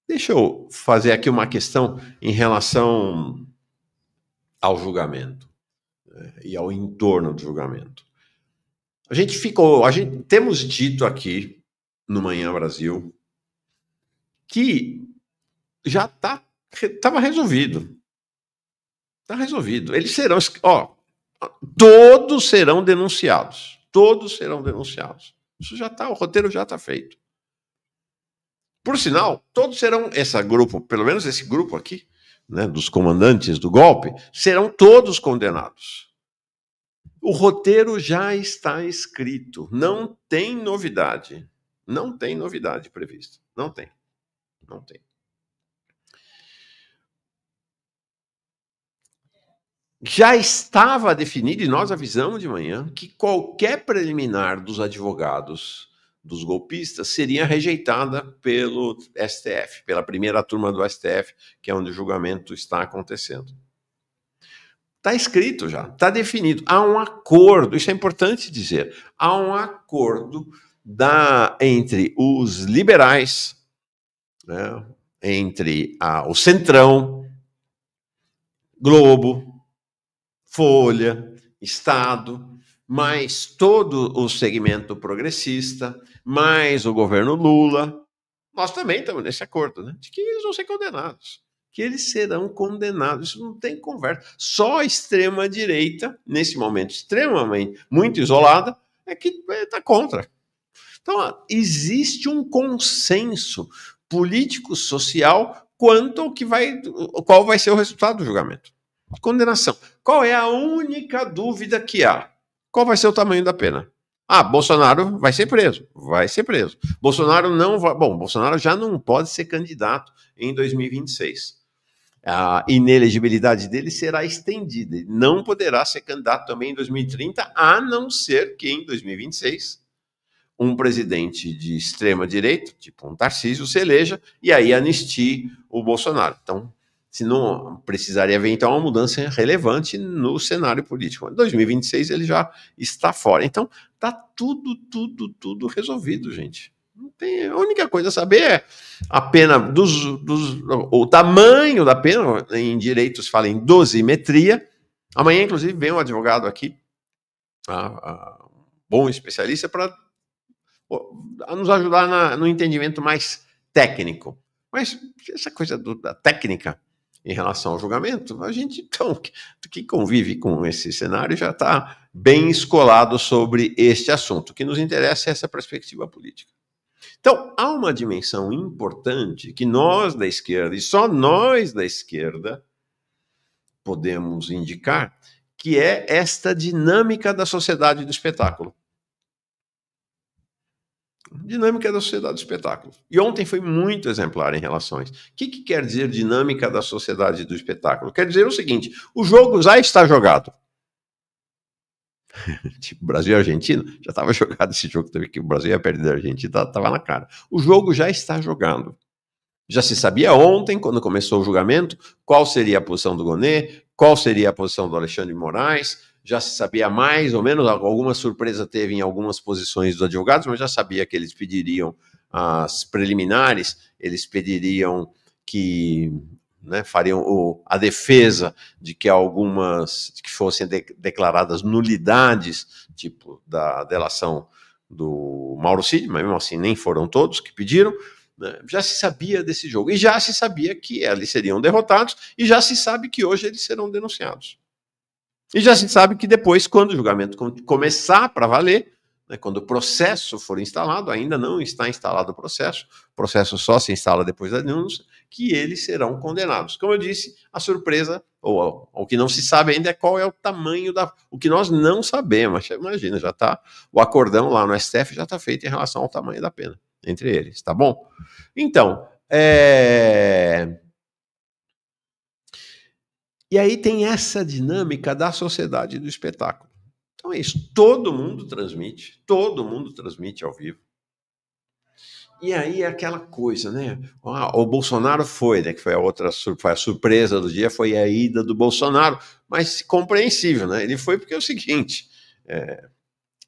Deixa eu fazer aqui uma questão em relação ao julgamento, né, e ao entorno do julgamento. Temos dito aqui no Manhã Brasil que já estava resolvido. Está resolvido. Eles serão, todos serão denunciados. Todos serão denunciados. Isso já está, o roteiro já está feito. Por sinal, todos serão, pelo menos esse grupo aqui, né, dos comandantes do golpe, serão todos condenados. O roteiro já está escrito. Não tem novidade. Não tem novidade prevista. Não tem. Não tem. Já estava definido, e nós avisamos de manhã, que qualquer preliminar dos advogados dos golpistas seria rejeitada pelo STF, pela primeira turma do STF, que é onde o julgamento está acontecendo. Está escrito já, está definido. Há um acordo, isso é importante dizer, há um acordo entre os liberais, né, entre o Centrão, Globo, Folha, Estado, mais todo o segmento progressista, mais o governo Lula. Nós também estamos nesse acordo, né? De que eles vão ser condenados. Que eles serão condenados. Isso não tem conversa. Só a extrema-direita, nesse momento extremamente, muito isolada, é que está contra. Então, existe um consenso político-social quanto ao qual vai ser o resultado do julgamento. Condenação. Qual é a única dúvida que há? Qual vai ser o tamanho da pena? Bolsonaro vai ser preso. Vai ser preso. Bolsonaro não vai. Bom, Bolsonaro já não pode ser candidato em 2026. A inelegibilidade dele será estendida. Ele não poderá ser candidato também em 2030, a não ser que em 2026 um presidente de extrema-direita, tipo um Tarcísio, se eleja e aí anistie o Bolsonaro. Então, se não precisaria haver, então, uma mudança relevante no cenário político. Em 2026 ele já está fora. Então, está tudo resolvido, gente. Não tem, a única coisa a saber é a pena o tamanho da pena. Em direitos fala em dosimetria. Amanhã, inclusive, vem um advogado aqui, bom especialista, para nos ajudar no entendimento mais técnico. Mas essa coisa da técnica em relação ao julgamento, a gente, então, que convive com esse cenário já está bem escolado sobre este assunto. O que nos interessa é essa perspectiva política. Então, há uma dimensão importante que nós da esquerda, e só nós da esquerda, podemos indicar, que é esta dinâmica da sociedade do espetáculo. Dinâmica da sociedade do espetáculo. E ontem foi muito exemplar em relação a isso. O que quer dizer dinâmica da sociedade do espetáculo? Quer dizer o seguinte: o jogo já está jogado. Tipo, Brasil e Argentina, já estava jogado esse jogo, que o Brasil ia perder a Argentina, estava na cara. O jogo já está jogado. Já se sabia ontem, quando começou o julgamento, qual seria a posição do Gonê, qual seria a posição do Alexandre de Moraes. Já se sabia mais ou menos, alguma surpresa teve em algumas posições dos advogados, mas já sabia que eles pediriam as preliminares, eles pediriam que, né, fariam a defesa de que que fossem declaradas nulidades, tipo da delação do Mauro Cid, mas mesmo assim nem foram todos que pediram. Né? Já se sabia desse jogo, e já se sabia que eles seriam derrotados, e já se sabe que hoje eles serão denunciados. E já se sabe que depois, quando o julgamento começar para valer, né, quando o processo for instalado, ainda não está instalado o processo só se instala depois da denúncia, que eles serão condenados. Como eu disse, a surpresa, ou o que não se sabe ainda, é qual é o tamanho o que nós não sabemos. Imagina, já está, o acordão lá no STF já está feito em relação ao tamanho da pena entre eles, tá bom? Então, e aí tem essa dinâmica da sociedade do espetáculo. Então é isso, todo mundo transmite ao vivo. E aí é aquela coisa, né? O Bolsonaro foi, né? Que foi a surpresa do dia, foi a ida do Bolsonaro, mas compreensível, né? Ele foi porque é o seguinte,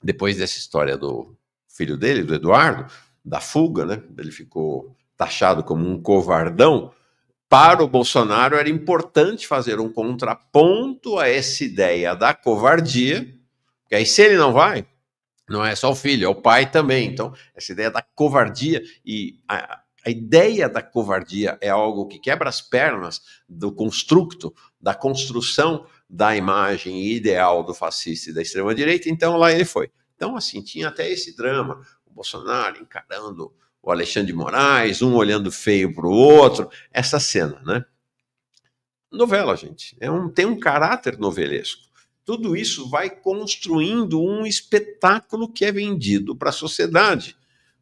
depois dessa história do filho dele, do Eduardo, da fuga, né? Ele ficou taxado como um covardão, para o Bolsonaro era importante fazer um contraponto a essa ideia da covardia, porque aí se ele não vai, não é só o filho, é o pai também. Então, essa ideia da covardia e a ideia da covardia é algo que quebra as pernas do construto, da construção da imagem ideal do fascista e da extrema-direita. Então, lá ele foi. Então, assim, tinha até esse drama, o Bolsonaro encarando o Alexandre de Moraes, um olhando feio para o outro, essa cena, né? Novela, gente, tem um caráter novelesco. Tudo isso vai construindo um espetáculo que é vendido para a sociedade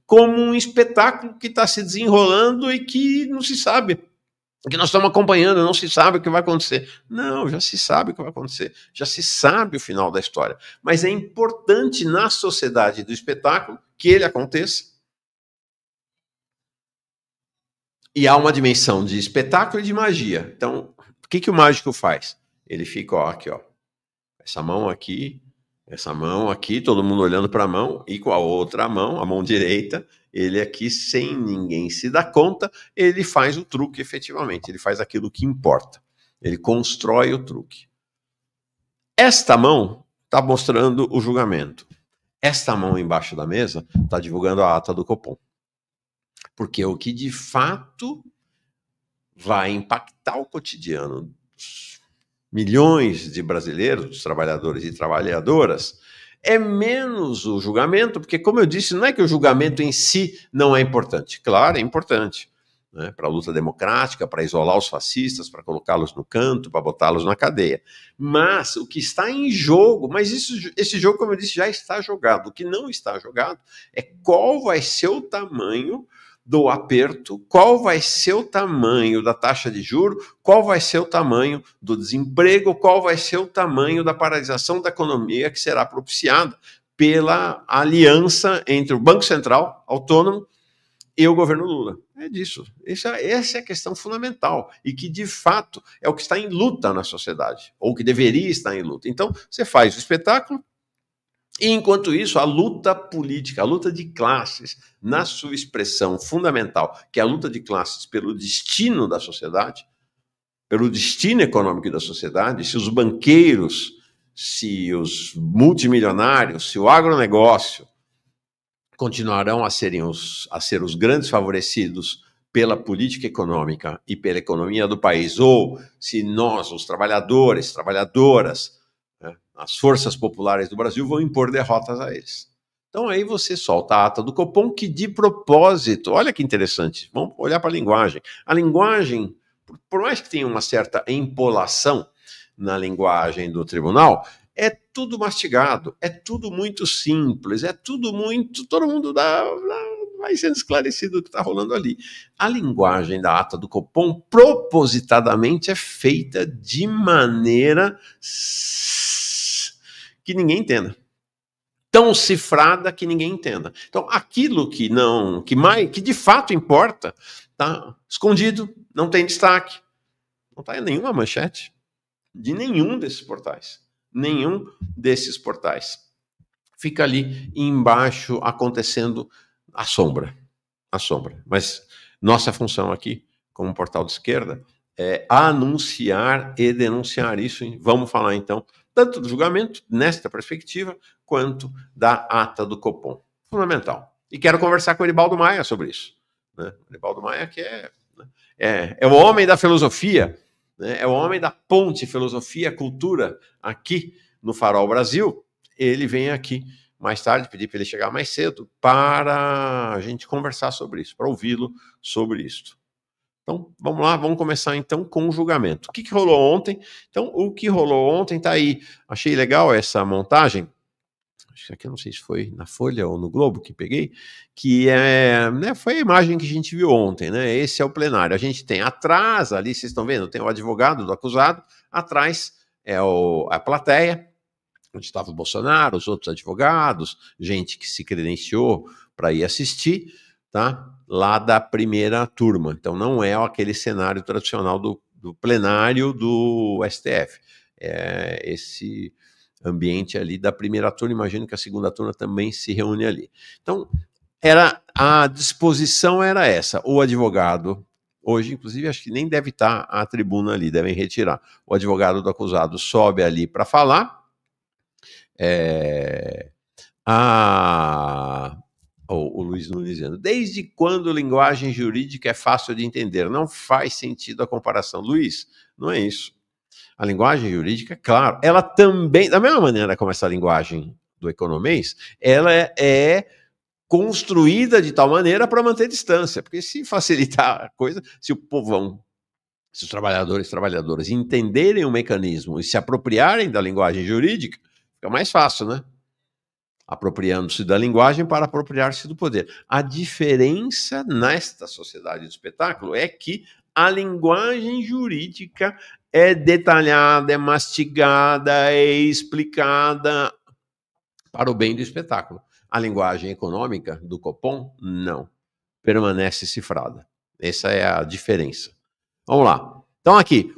como um espetáculo que está se desenrolando e que não se sabe, que nós estamos acompanhando, não se sabe o que vai acontecer. Não, já se sabe o que vai acontecer, já se sabe o final da história. Mas é importante na sociedade do espetáculo que ele aconteça. E há uma dimensão de espetáculo e de magia. Então, o que o mágico faz? Ele fica, ó, aqui, ó, essa mão aqui, todo mundo olhando para a mão, e com a outra mão, a mão direita, ele aqui, sem ninguém se dar conta, ele faz o truque efetivamente, ele faz aquilo que importa, ele constrói o truque. Esta mão está mostrando o julgamento. Esta mão embaixo da mesa está divulgando a ata do Copom. Porque o que de fato vai impactar o cotidiano dos milhões de brasileiros, dos trabalhadores e trabalhadoras, é menos o julgamento, porque, como eu disse, não é que o julgamento em si não é importante. Claro, é importante, né, para a luta democrática, para isolar os fascistas, para colocá-los no canto, para botá-los na cadeia. Mas o que está em jogo, mas esse jogo, como eu disse, já está jogado. O que não está jogado é qual vai ser o tamanho do aperto, qual vai ser o tamanho da taxa de juros, qual vai ser o tamanho do desemprego, qual vai ser o tamanho da paralisação da economia que será propiciada pela aliança entre o Banco Central autônomo e o governo Lula. É disso. Essa é a questão fundamental e que, de fato, é o que está em luta na sociedade, ou que deveria estar em luta. Então, você faz o espetáculo, e, enquanto isso, a luta política, a luta de classes, na sua expressão fundamental, que é a luta de classes pelo destino da sociedade, pelo destino econômico da sociedade, se os banqueiros, se os multimilionários, se o agronegócio continuarão a ser os grandes favorecidos pela política econômica e pela economia do país, ou se nós, os trabalhadores, trabalhadoras, as forças populares do Brasil vão impor derrotas a eles. Então aí você solta a ata do Copom, que de propósito, olha que interessante, vamos olhar para a linguagem. A linguagem, por mais que tenha uma certa empolação na linguagem do tribunal, é tudo mastigado, é tudo muito simples, é tudo muito, todo mundo vai sendo esclarecido o que está rolando ali. A linguagem da ata do Copom propositadamente é feita de maneira que ninguém entenda, tão cifrada que ninguém entenda. Então, aquilo que de fato importa, está escondido, não tem destaque, não está em nenhuma manchete de nenhum desses portais. Nenhum desses portais. Fica ali embaixo acontecendo a sombra. Mas nossa função aqui, como portal de esquerda, é anunciar e denunciar isso. Vamos falar então tanto do julgamento, nesta perspectiva, quanto da ata do Copom. Fundamental. E quero conversar com o Eribaldo Maia sobre isso. Né? O Eribaldo Maia, que é o homem da filosofia, né? É o homem da ponte filosofia-cultura aqui no Farol Brasil. Ele vem aqui mais tarde, pedi para ele chegar mais cedo, para a gente conversar sobre isso, para ouvi-lo sobre isso. Então, vamos lá, vamos começar então com o julgamento. O que rolou ontem? Então, o que rolou ontem está aí. Achei legal essa montagem. Acho que aqui, não sei se foi na Folha ou no Globo que peguei, que foi a imagem que a gente viu ontem, né? Esse é o plenário. A gente tem atrás, ali, vocês estão vendo, tem o advogado do acusado, atrás é a plateia, onde estava o Bolsonaro, os outros advogados, gente que se credenciou para ir assistir, tá? Lá da primeira turma. Então, não é aquele cenário tradicional do plenário do STF. É esse ambiente ali da primeira turma, imagino que a segunda turma também se reúne ali. Então, A disposição era essa. O advogado, hoje, inclusive, acho que nem deve estar a tribuna ali, devem retirar. O advogado do acusado sobe ali para falar. O Luiz Nunes dizendo, desde quando linguagem jurídica é fácil de entender? Não faz sentido a comparação. Luiz, não é isso. A linguagem jurídica, claro, ela também, da mesma maneira como essa linguagem do economês, ela é construída de tal maneira para manter distância, porque se facilitar a coisa, se o povão, se os trabalhadores e trabalhadoras entenderem o mecanismo e se apropriarem da linguagem jurídica, fica mais fácil, né? Apropriando-se da linguagem para apropriar-se do poder. A diferença nesta sociedade do espetáculo é que a linguagem jurídica é detalhada, é mastigada, é explicada para o bem do espetáculo. A linguagem econômica do Copom, não. Permanece cifrada. Essa é a diferença. Vamos lá. Então, aqui,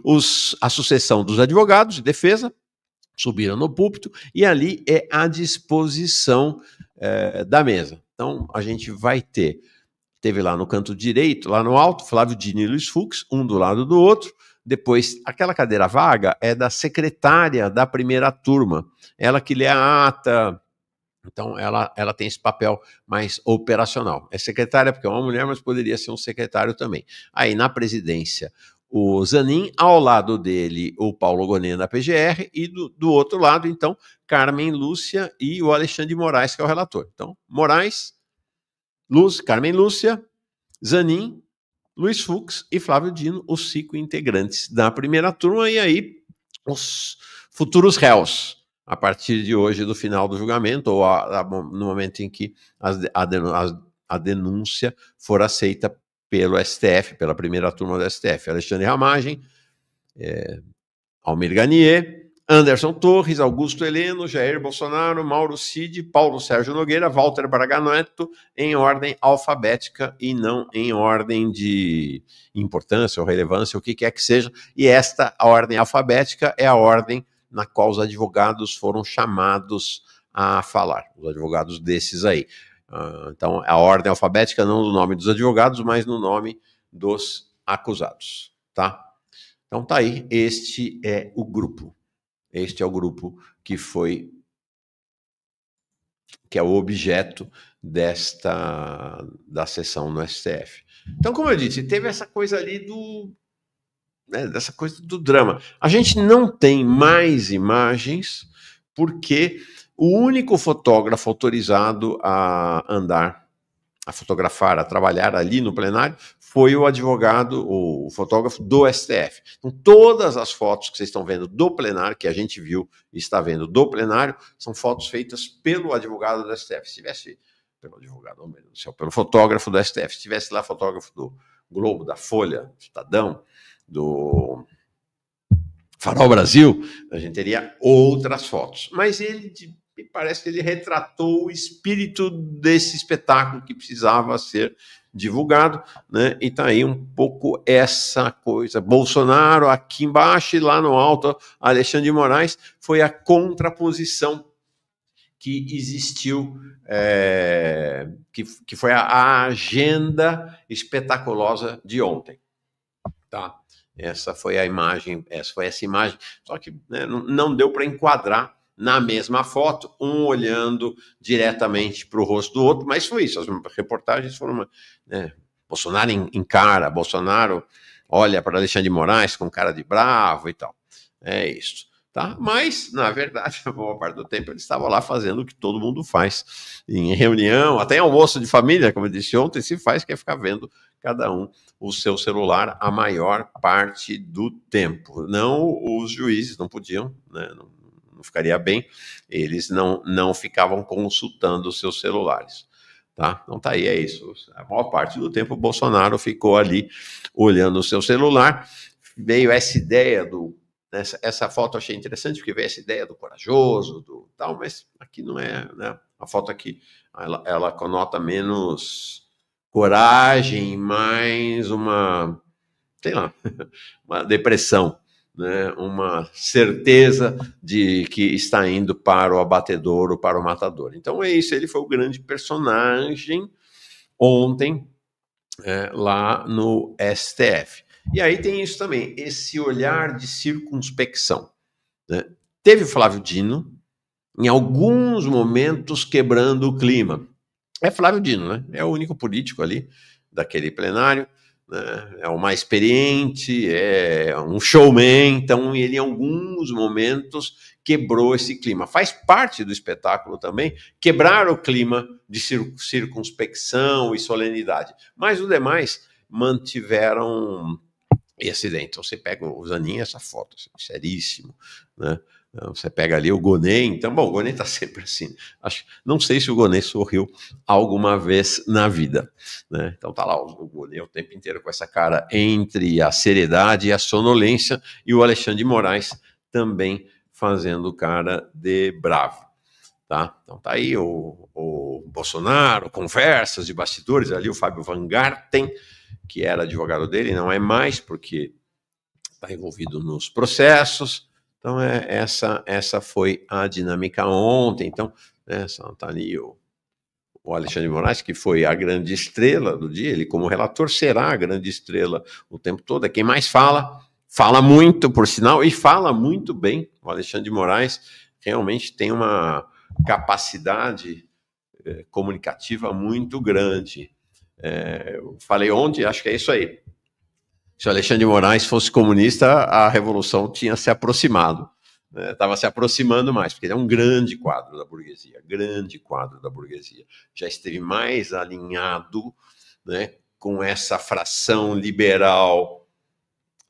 a sucessão dos advogados de defesa subiram no púlpito e ali é a disposição da mesa. Então, a gente vai teve lá no canto direito, lá no alto, Flávio Dino e Luiz Fux, um do lado do outro. Depois, aquela cadeira vaga é da secretária da primeira turma. Ela que lê a ata. Então, ela tem esse papel mais operacional. É secretária porque é uma mulher, mas poderia ser um secretário também. Aí, na presidência, o Zanin, ao lado dele, o Paulo Gonet da PGR, e do outro lado, então, Carmen Lúcia e o Alexandre de Moraes, que é o relator. Então, Moraes, Carmen Lúcia, Zanin, Luiz Fux e Flávio Dino, os 5 integrantes da primeira turma, e aí os futuros réus, a partir de hoje, do final do julgamento, ou no momento em que a denúncia for aceita pelo STF, pela primeira turma do STF. Alexandre Ramagem, Almir Garnier, Anderson Torres, Augusto Heleno, Jair Bolsonaro, Mauro Cid, Paulo Sérgio Nogueira, Walter Braga Neto, em ordem alfabética e não em ordem de importância ou relevância, o que quer que seja. E a ordem alfabética, é a ordem na qual os advogados foram chamados a falar, os advogados desses aí. Então, a ordem alfabética não no nome dos advogados, mas no nome dos acusados, tá? Então tá aí, este é o grupo. Este é o grupo que é o objeto da sessão no STF. Então, como eu disse, teve essa coisa ali dessa coisa do drama. A gente não tem mais imagens porque o único fotógrafo autorizado a andar, a fotografar, a trabalhar ali no plenário, foi o advogado, o fotógrafo do STF. Então, todas as fotos que vocês estão vendo do plenário, que a gente viu e está vendo do plenário, são fotos feitas pelo advogado do STF. Se tivesse pelo advogado, meu Deus do céu, pelo fotógrafo do STF, se tivesse lá fotógrafo do Globo, da Folha, do Estadão, do Farol Brasil, a gente teria outras fotos. Mas me parece que ele retratou o espírito desse espetáculo que precisava ser divulgado, né? E tá aí um pouco essa coisa. Bolsonaro aqui embaixo e lá no alto, Alexandre de Moraes, foi a contraposição que existiu, que foi a agenda espetaculosa de ontem, tá? Essa foi essa imagem, só que, né, não deu para enquadrar na mesma foto, um olhando diretamente para o rosto do outro, mas foi isso, as reportagens foram, né, Bolsonaro encara, Bolsonaro olha para Alexandre de Moraes com cara de bravo e tal, é isso, tá? Mas, na verdade, a boa parte do tempo ele estava lá fazendo o que todo mundo faz, em reunião, até em almoço de família, como eu disse ontem, se faz, que é ficar vendo cada um o seu celular a maior parte do tempo. Não, os juízes não podiam, né, não ficaria bem, eles não ficavam consultando os seus celulares, tá? Então tá aí, é isso. A maior parte do tempo o Bolsonaro ficou ali olhando o seu celular. Veio essa ideia essa foto eu achei interessante, porque veio essa ideia do corajoso, do tal, mas aqui não é, né? A foto aqui, ela conota menos coragem, mais uma, sei lá, uma depressão, né? Uma certeza de que está indo para o abatedouro, para o matador. Então é isso, ele foi o grande personagem ontem lá no STF. E aí tem isso também, esse olhar de circunspecção, né? Teve o Flávio Dino, em alguns momentos, quebrando o clima. É Flávio Dino, né? É o único político ali daquele plenário, né? É o mais experiente, é um showman, então ele em alguns momentos quebrou esse clima. Faz parte do espetáculo também quebrar o clima de circunspecção e solenidade. Mas os demais mantiveram esse dente. Então você pega o Zanin, essa foto, seríssimo, né? Você pega ali o Gonê, então, bom, o Gonê tá sempre assim. Não sei se o Gonê sorriu alguma vez na vida, né? Então tá lá o Gonê o tempo inteiro com essa cara entre a seriedade e a sonolência, e o Alexandre de Moraes também fazendo cara de bravo, tá? Então tá aí o Bolsonaro, conversas de bastidores, ali o Fábio Van Garten, que era advogado dele, não é mais, porque está envolvido nos processos. Então, essa foi a dinâmica ontem. Então, está ali o Alexandre de Moraes, que foi a grande estrela do dia. Ele, como relator, será a grande estrela o tempo todo. É quem mais fala muito, por sinal, e fala muito bem. O Alexandre de Moraes realmente tem uma capacidade comunicativa muito grande. Eu falei ontem, acho que é isso aí. Se o Alexandre de Moraes fosse comunista, a revolução tinha se aproximado. Estava se aproximando mais, porque ele é um grande quadro da burguesia, já esteve mais alinhado, né, com essa fração liberal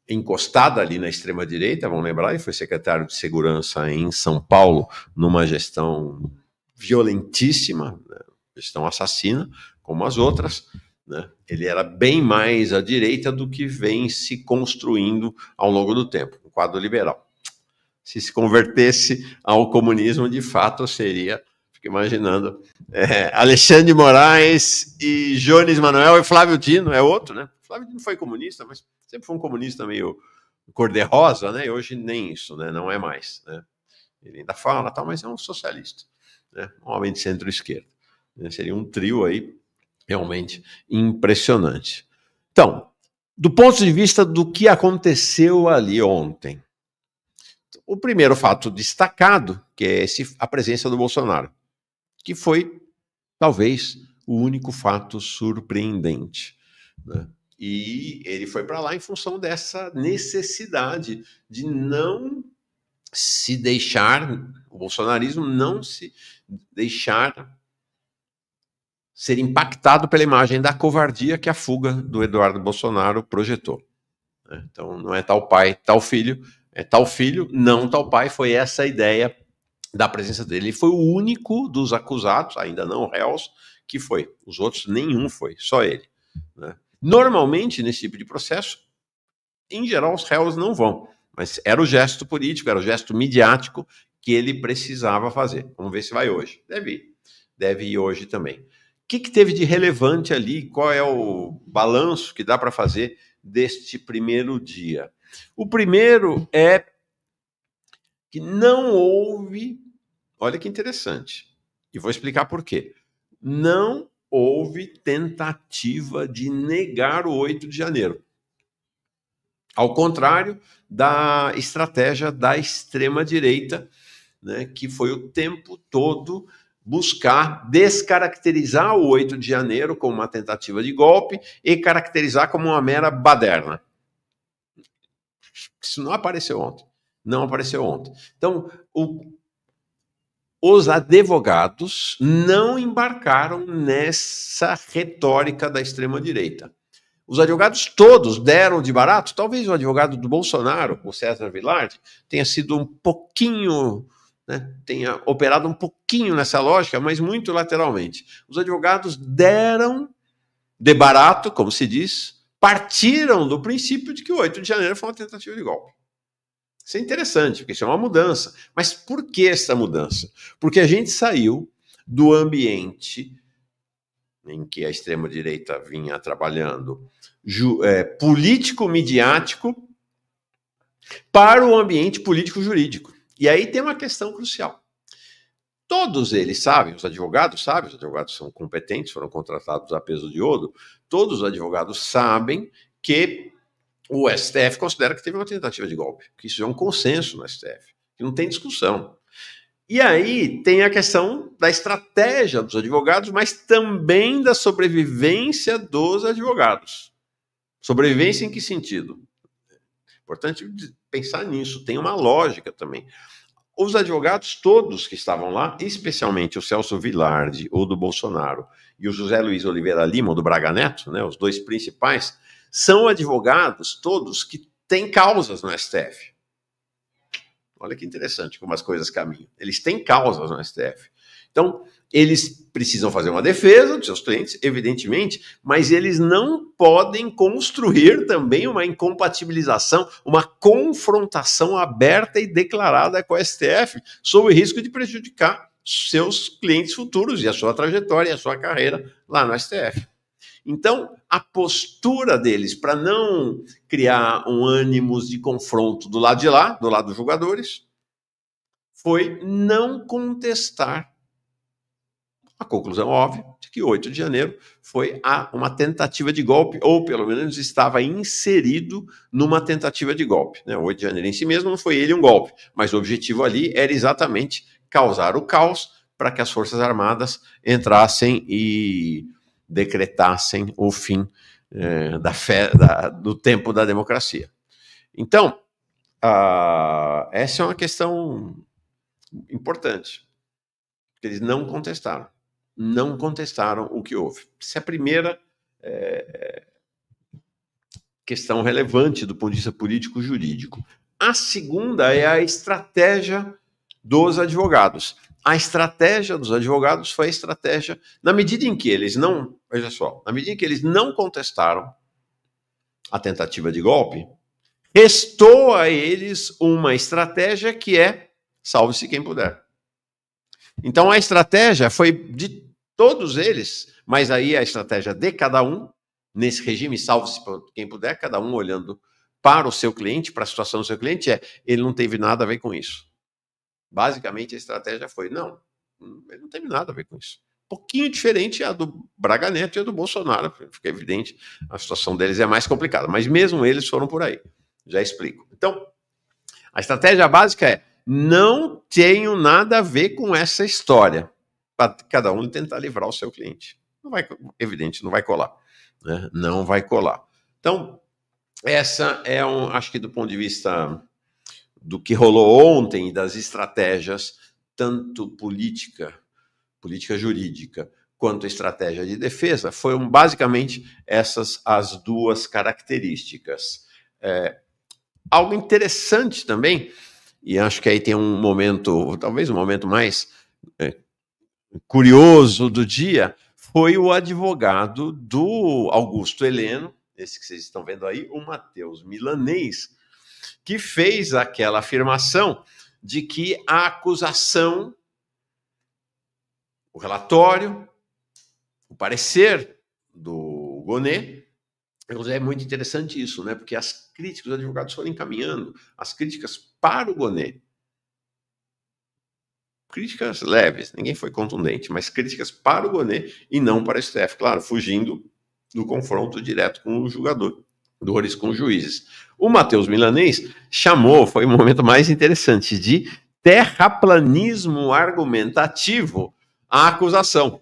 encostada ali na extrema-direita, vamos lembrar, ele foi secretário de Segurança em São Paulo, numa gestão violentíssima, né, gestão assassina, como as outras, né? Ele era bem mais à direita do que vem se construindo ao longo do tempo, o quadro liberal. Se convertesse ao comunismo, de fato, seria, fico imaginando, Alexandre de Moraes e Jones Manuel e Flávio Dino, é outro, né? Flávio Dino foi comunista, mas sempre foi um comunista meio cor-de-rosa, né? E hoje nem isso, né? Não é mais, né? Ele ainda fala, tal, mas é um socialista, né? Um homem de centro-esquerda. Seria um trio aí realmente impressionante. Então, do ponto de vista do que aconteceu ali ontem, o primeiro fato destacado, que é a presença do Bolsonaro, que foi, talvez, o único fato surpreendente, né? E ele foi para lá em função dessa necessidade de não se deixar, o bolsonarismo não se deixar ser impactado pela imagem da covardia que a fuga do Eduardo Bolsonaro projetou. Então, não é tal pai, tal filho, é tal filho, não tal pai. Foi essa a ideia da presença dele. Ele foi o único dos acusados, ainda não réus, que foi. Os outros, nenhum foi, só ele, né? Normalmente, nesse tipo de processo, em geral, os réus não vão. Mas era o gesto político, era o gesto midiático que ele precisava fazer. Vamos ver se vai hoje. Deve ir hoje também. O que teve de relevante ali? Qual é o balanço que dá para fazer deste primeiro dia? O primeiro é que não houve, olha que interessante, e vou explicar por quê. Não houve tentativa de negar o 8 de janeiro. Ao contrário da estratégia da extrema-direita, né, que foi o tempo todo buscar descaracterizar o 8 de janeiro como uma tentativa de golpe e caracterizar como uma mera baderna. Isso não apareceu ontem. Não apareceu ontem. Então, os advogados não embarcaram nessa retórica da extrema-direita. Os advogados todos deram de barato. Talvez o advogado do Bolsonaro, o César Villard, tenha sido um pouquinho, né, tenha operado um pouquinho nessa lógica, mas muito lateralmente. Os advogados deram de barato, como se diz, partiram do princípio de que o 8 de janeiro foi uma tentativa de golpe. Isso é interessante, porque isso é uma mudança. Mas por que essa mudança? Porque a gente saiu do ambiente em que a extrema-direita vinha trabalhando político-midiático para o ambiente político-jurídico. E aí tem uma questão crucial. Todos eles sabem, os advogados são competentes, foram contratados a peso de ouro, todos os advogados sabem que o STF considera que teve uma tentativa de golpe, que isso é um consenso no STF, que não tem discussão. E aí tem a questão da estratégia dos advogados, mas também da sobrevivência dos advogados. Sobrevivência em que sentido? Importante pensar nisso, tem uma lógica também. Os advogados todos que estavam lá, especialmente o Celso Vilardi, ou do Bolsonaro, e o José Luiz Oliveira Lima, do Braga Neto, né, os dois principais, são advogados todos que têm causas no STF. Olha que interessante como as coisas caminham. Eles têm causas no STF. Então, eles precisam fazer uma defesa dos seus clientes, evidentemente, mas eles não podem construir também uma incompatibilização, uma confrontação aberta e declarada com o STF, sob o risco de prejudicar seus clientes futuros e a sua trajetória e a sua carreira lá no STF. Então, a postura deles para não criar um ânimo de confronto do lado de lá, do lado dos julgadores, foi não contestar a conclusão óbvia de que 8 de janeiro foi uma tentativa de golpe, ou pelo menos estava inserido numa tentativa de golpe. 8 de janeiro em si mesmo não foi ele um golpe, mas o objetivo ali era exatamente causar o caos para que as Forças Armadas entrassem e decretassem o fim do tempo da democracia. Então, essa é uma questão importante, porque eles não contestaram o que houve. Essa é a primeira questão relevante do ponto de vista político-jurídico. A segunda é a estratégia dos advogados. A estratégia dos advogados foi a estratégia, na medida em que eles não, veja só, na medida em que eles não contestaram a tentativa de golpe, restou a eles uma estratégia que é salve-se quem puder. Então a estratégia foi de todos eles, mas aí a estratégia de cada um, nesse regime salve-se quem puder, cada um olhando para o seu cliente, para a situação do seu cliente, ele não teve nada a ver com isso. Basicamente, a estratégia foi, não, ele não teve nada a ver com isso. Um pouquinho diferente a do Braga Neto e a do Bolsonaro, fica evidente, a situação deles é mais complicada, mas mesmo eles foram por aí. Já explico. Então, a estratégia básica é, não tenho nada a ver com essa história, para cada um tentar livrar o seu cliente. Não vai, evidente, não vai colar. Né? Não vai colar. Então, essa é acho que do ponto de vista do que rolou ontem e das estratégias, tanto política jurídica, quanto estratégia de defesa, foram basicamente essas as duas características. Algo interessante também, e acho que aí tem um momento, talvez um momento mais curioso do dia, foi o advogado do Augusto Heleno, esse que vocês estão vendo aí, o Matheus Milanês, que fez aquela afirmação de que a acusação, o relatório, o parecer do Gonê, é muito interessante isso, né? Porque as críticas dos advogados foram encaminhando as críticas para o Gonê. Críticas leves, ninguém foi contundente, mas críticas para o Gonê e não para o STF, claro, fugindo do confronto direto com o julgador. Dores com juízes. O Matheus Milanês chamou, foi o momento mais interessante, de terraplanismo argumentativo a acusação.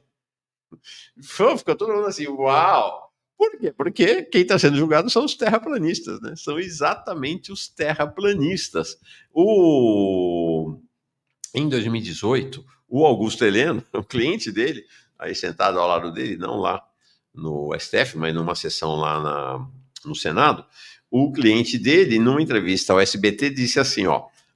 Ficou todo mundo assim, uau! Por quê? Porque quem está sendo julgado são os terraplanistas, né? São exatamente os terraplanistas. Em 2018, o Augusto Heleno, o cliente dele, aí sentado ao lado dele, não lá no STF, mas numa sessão lá no Senado, o cliente dele, numa entrevista ao SBT, disse assim,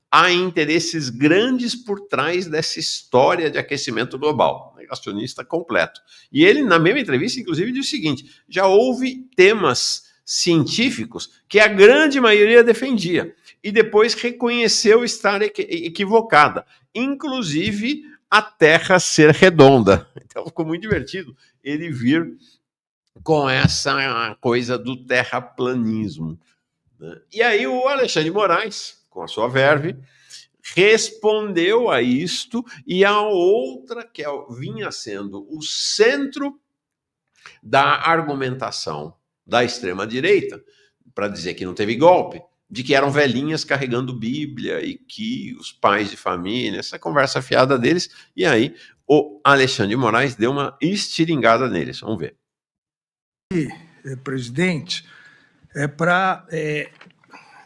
há interesses grandes por trás dessa história de aquecimento global, negacionista completo. E ele, na mesma entrevista, inclusive, disse o seguinte, já houve temas científicos que a grande maioria defendia, e depois reconheceu estar equivocada, inclusive a Terra ser redonda. Então ficou muito divertido ele vir com essa coisa do terraplanismo. Né? E aí o Alexandre de Moraes, com a sua verve, respondeu a isto, e a outra que vinha sendo o centro da argumentação da extrema-direita, para dizer que não teve golpe, de que eram velhinhas carregando Bíblia e que os pais de família, essa conversa fiada deles, e aí o Alexandre de Moraes deu uma estiringada neles. Vamos ver. Presidente, para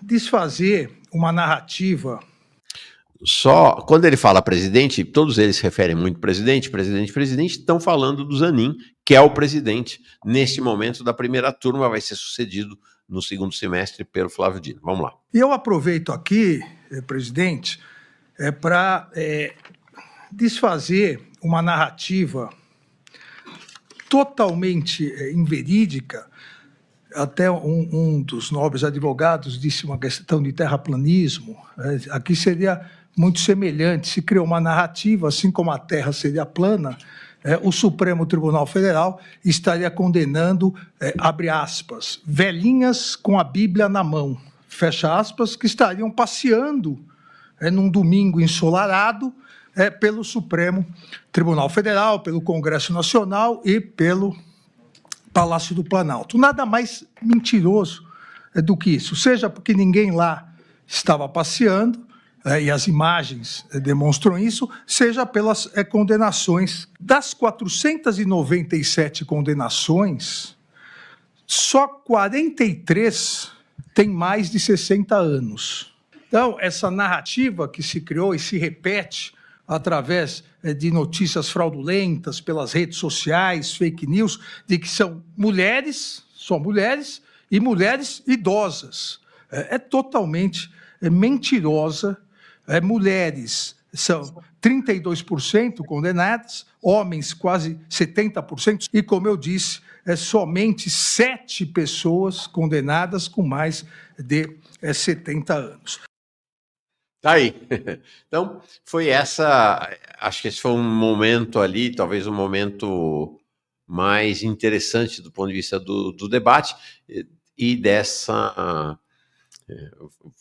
desfazer uma narrativa. Só quando ele fala presidente, todos eles se referem muito presidente, estão falando do Zanin, que é o presidente neste momento da primeira turma, vai ser sucedido no segundo semestre pelo Flávio Dino. Vamos lá. E eu aproveito aqui, presidente, para desfazer uma narrativa totalmente inverídica. Até um dos nobres advogados disse uma questão de terraplanismo. Aqui seria muito semelhante, se criou uma narrativa, assim como a Terra seria plana, o Supremo Tribunal Federal estaria condenando, abre aspas, velhinhas com a Bíblia na mão, fecha aspas, que estariam passeando num domingo ensolarado pelo Supremo Tribunal Federal, pelo Congresso Nacional e pelo Palácio do Planalto. Nada mais mentiroso do que isso, seja porque ninguém lá estava passeando, e as imagens demonstram isso, seja pelas condenações. Das 497 condenações, só 43 têm mais de 60 anos. Então, essa narrativa que se criou e se repete através de notícias fraudulentas, pelas redes sociais, fake news, de que são mulheres, só mulheres, e mulheres idosas. É totalmente mentirosa. Mulheres são 32% condenadas, homens quase 70%, e, como eu disse, somente 7 pessoas condenadas com mais de 70 anos. Tá aí. Então, foi essa, acho que esse foi um momento ali, talvez um momento mais interessante do ponto de vista do debate e dessa...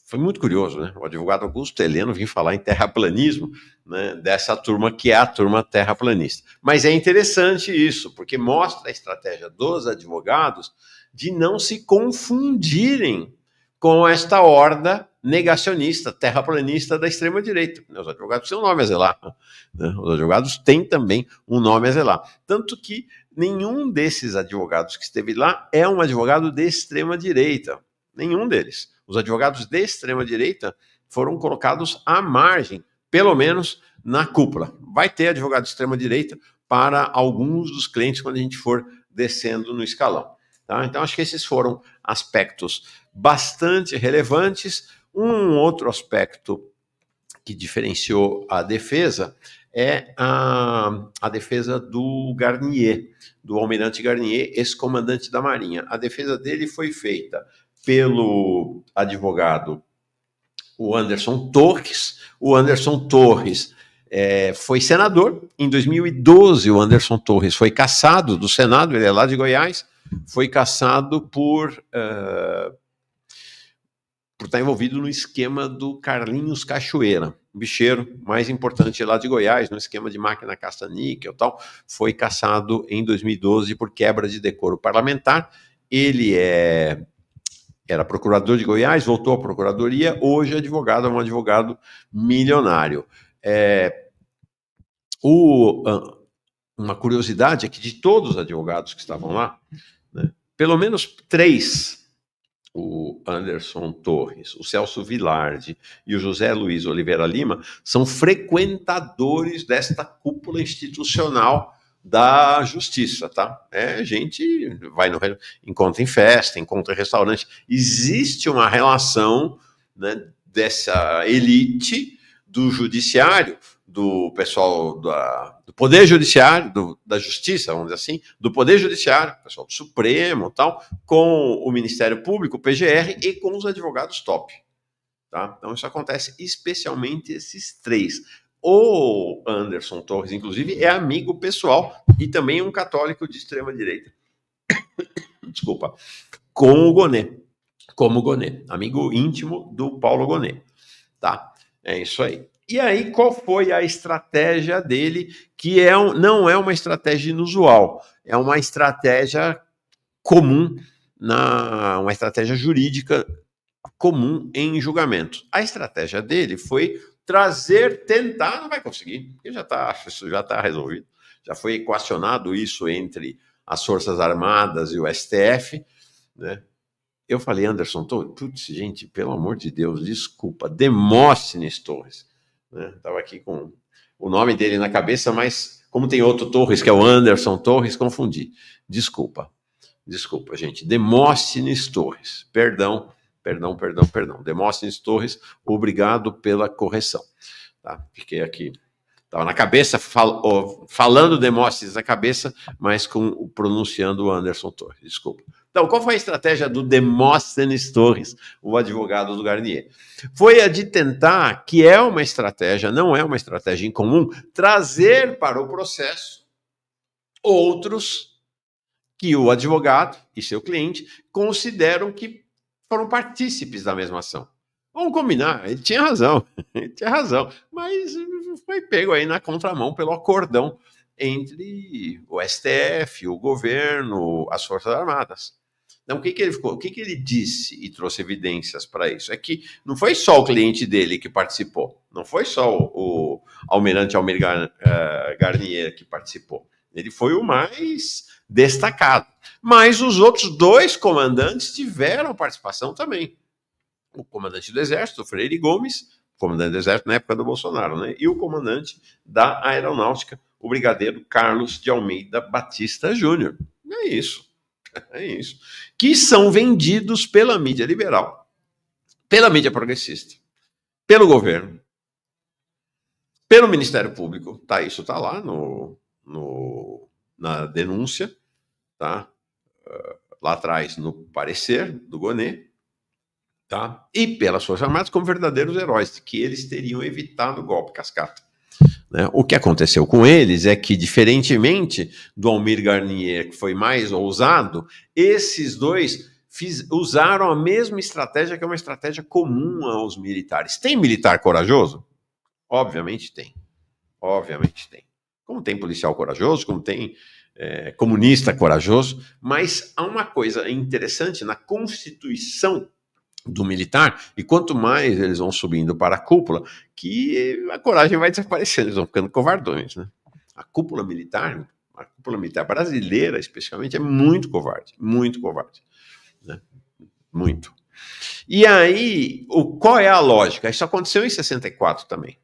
Foi muito curioso, né? O advogado Augusto Heleno vinha falar em terraplanismo, né? Dessa turma que é a turma terraplanista. Mas é interessante isso, porque mostra a estratégia dos advogados de não se confundirem com esta horda negacionista, terraplanista da extrema-direita. Os advogados têm um nome a zelar, né? Os advogados têm também um nome a zelar. Tanto que nenhum desses advogados que esteve lá é um advogado de extrema-direita. Nenhum deles. Os advogados de extrema-direita foram colocados à margem, pelo menos na cúpula. Vai ter advogado de extrema-direita para alguns dos clientes quando a gente for descendo no escalão. Tá? Então, acho que esses foram aspectos bastante relevantes. Um outro aspecto que diferenciou a defesa é a defesa do Garnier, do almirante Garnier, ex-comandante da Marinha. A defesa dele foi feita pelo advogado o Anderson Torres. O Anderson Torres foi senador. Em 2012, o Anderson Torres foi cassado do Senado, ele é lá de Goiás, foi cassado por estar envolvido no esquema do Carlinhos Cachoeira, o bicheiro mais importante lá de Goiás, no esquema de máquina caça-níquel e tal, foi cassado em 2012 por quebra de decoro parlamentar. Ele era procurador de Goiás, voltou à procuradoria, hoje é advogado, é um advogado milionário. Uma curiosidade é que de todos os advogados que estavam lá, né, pelo menos 3, o Anderson Torres, o Celso Vilardi e o José Luiz Oliveira Lima, são frequentadores desta cúpula institucional da justiça, tá? Gente vai encontra em festa, encontra em restaurante. Existe uma relação, né, dessa elite do judiciário, do pessoal do Poder Judiciário, da Justiça, vamos dizer assim, do Poder Judiciário, pessoal do Supremo e tal, com o Ministério Público, o PGR, e com os advogados top. Tá? Então, isso acontece especialmente esses 3. O Anderson Torres, inclusive, é amigo pessoal e também um católico de extrema-direita. Desculpa. Como Gonet, amigo íntimo do Paulo Gonet. Tá? É isso aí. E aí, qual foi a estratégia dele, que não é uma estratégia inusual, é uma estratégia comum, uma estratégia jurídica comum em julgamento. A estratégia dele foi tentar, não vai conseguir, porque isso já está resolvido, já foi equacionado isso entre as Forças Armadas e o STF, né? Eu falei, Anderson Torres, putz, gente, pelo amor de Deus, desculpa, Demóstenes Torres, né? Estava aqui com o nome dele na cabeça, mas como tem outro Torres, que é o Anderson Torres, confundi. Desculpa, gente, Demóstenes Torres, perdão. Demóstenes Torres, obrigado pela correção. Tá? Fiquei aqui, estava na cabeça, falando Demóstenes na cabeça, mas pronunciando o Anderson Torres, desculpa. Então, qual foi a estratégia do Demóstenes Torres, o advogado do Garnier? Foi a de tentar, que é uma estratégia, não é uma estratégia incomum, trazer para o processo outros que o advogado e seu cliente consideram que foram partícipes da mesma ação. Vamos combinar, ele tinha razão, mas foi pego aí na contramão pelo acordão entre o STF, o governo, as Forças Armadas. Então, o que ele disse e trouxe evidências para isso? É que não foi só o cliente dele que participou, não foi só o almirante Almir Garnier que participou. Ele foi o mais destacado. Mas os outros dois comandantes tiveram participação também. O comandante do Exército, o Freire Gomes, comandante do Exército na época do Bolsonaro, né? E o comandante da Aeronáutica, o brigadeiro Carlos de Almeida Batista Júnior. É isso. Que são vendidos pela mídia liberal, pela mídia progressista, pelo governo, pelo Ministério Público. Tá, isso está lá na denúncia, tá? Lá atrás no parecer do Gonê, tá? E pelas Forças Armadas como verdadeiros heróis, que eles teriam evitado o golpe cascata. Né? O que aconteceu com eles é que, diferentemente do Almir Garnier, que foi mais ousado, esses dois usaram a mesma estratégia, que é uma estratégia comum aos militares. Tem militar corajoso? Obviamente tem. Como tem policial corajoso, como tem comunista corajoso, mas há uma coisa interessante na Constituição do militar, e quanto mais eles vão subindo para a cúpula, que a coragem vai desaparecendo, eles vão ficando covardões, né? A cúpula militar brasileira, especialmente, é muito covarde, né? Muito. E aí, qual é a lógica? Isso aconteceu em 64 também.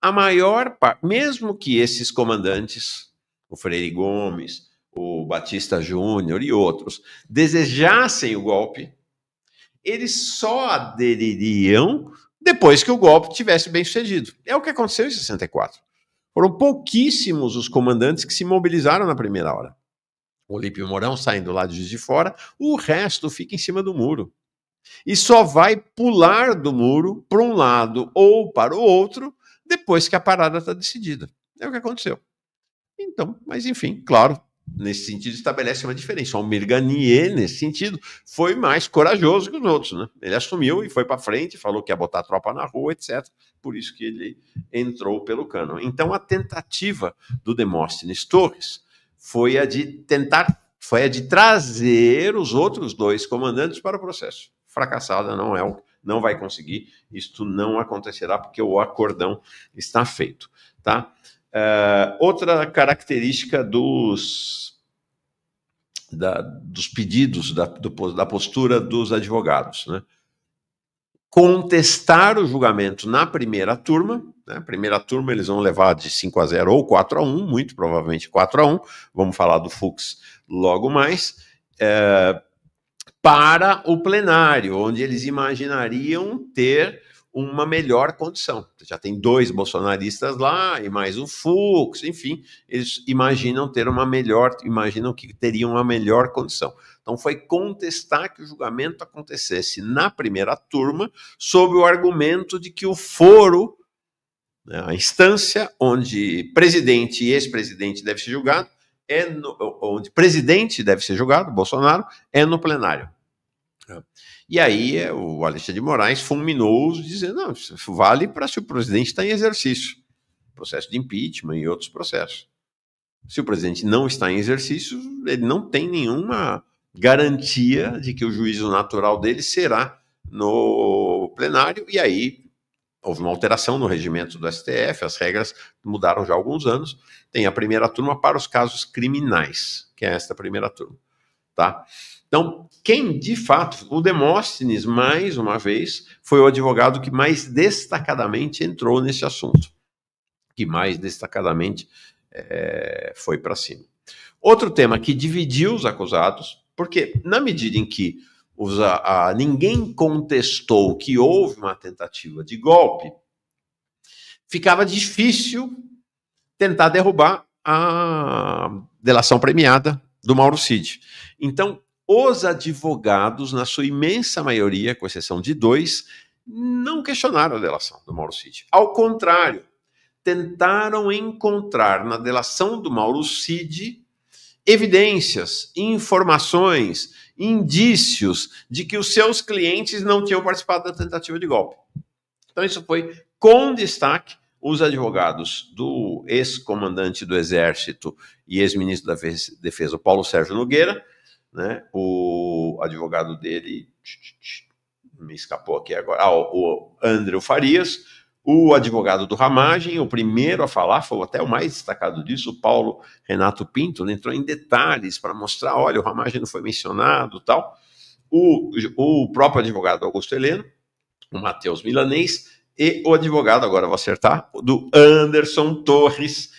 A maior parte, mesmo que esses comandantes, o Freire Gomes, o Batista Júnior e outros, desejassem o golpe, eles só adeririam depois que o golpe tivesse bem sucedido. É o que aconteceu em 64. Foram pouquíssimos os comandantes que se mobilizaram na primeira hora. O Olímpio Mourão saindo lá de Juiz de Fora, o resto fica em cima do muro. E só vai pular do muro para um lado ou para o outro depois que a parada está decidida. É o que aconteceu. Então, mas enfim, claro, nesse sentido estabelece uma diferença. O Almir Garnier, nesse sentido, foi mais corajoso que os outros, né? Ele assumiu e foi para frente, falou que ia botar a tropa na rua, etc. Por isso que ele entrou pelo cano. Então, a tentativa do Demóstenes Torres foi a de trazer os outros dois comandantes para o processo. Fracassada, não vai conseguir, isto não acontecerá porque o acordão está feito, tá? Outra característica dos pedidos, da postura dos advogados, né? Contestar o julgamento na primeira turma, né? Primeira turma eles vão levar de 5-0 ou 4-1, muito provavelmente 4-1, vamos falar do Fux logo mais, para o plenário, onde eles imaginariam ter uma melhor condição. Já tem 2 bolsonaristas lá, e mais o Fux, enfim, eles imaginam que teriam uma melhor condição. Então foi contestar que o julgamento acontecesse na primeira turma, sob o argumento de que o foro, né, a instância onde presidente e ex-presidente deve ser julgado, onde presidente deve ser julgado, Bolsonaro, é no plenário. E aí o Alexandre de Moraes fulminou dizendo, não, isso vale para se o presidente está em exercício. Processo de impeachment e outros processos. Se o presidente não está em exercício, ele não tem nenhuma garantia de que o juízo natural dele será no plenário, e aí houve uma alteração no regimento do STF, as regras mudaram já há alguns anos, tem a primeira turma para os casos criminais, que é esta primeira turma, tá? Então, quem de fato, o Demóstenes, mais uma vez, foi o advogado que mais destacadamente entrou nesse assunto, que mais destacadamente foi para cima. Outro tema que dividiu os acusados, porque na medida em que ninguém contestou que houve uma tentativa de golpe, ficava difícil tentar derrubar a delação premiada do Mauro Cid. Então, os advogados, na sua imensa maioria, com exceção de 2, não questionaram a delação do Mauro Cid. Ao contrário, tentaram encontrar na delação do Mauro Cid evidências, informações, indícios de que os seus clientes não tinham participado da tentativa de golpe. Então isso foi com destaque os advogados do ex-comandante do Exército e ex-ministro da Defesa, Paulo Sérgio Nogueira, né, o advogado dele, me escapou aqui agora, o André Farias, o advogado do Ramagem, o primeiro a falar, foi até o mais destacado disso, o Paulo Renato Pinto, entrou em detalhes para mostrar, olha, o Ramagem não foi mencionado, tal. O próprio advogado Augusto Heleno, o Matheus Milanês, e o advogado, agora vou acertar, do Anderson Torres,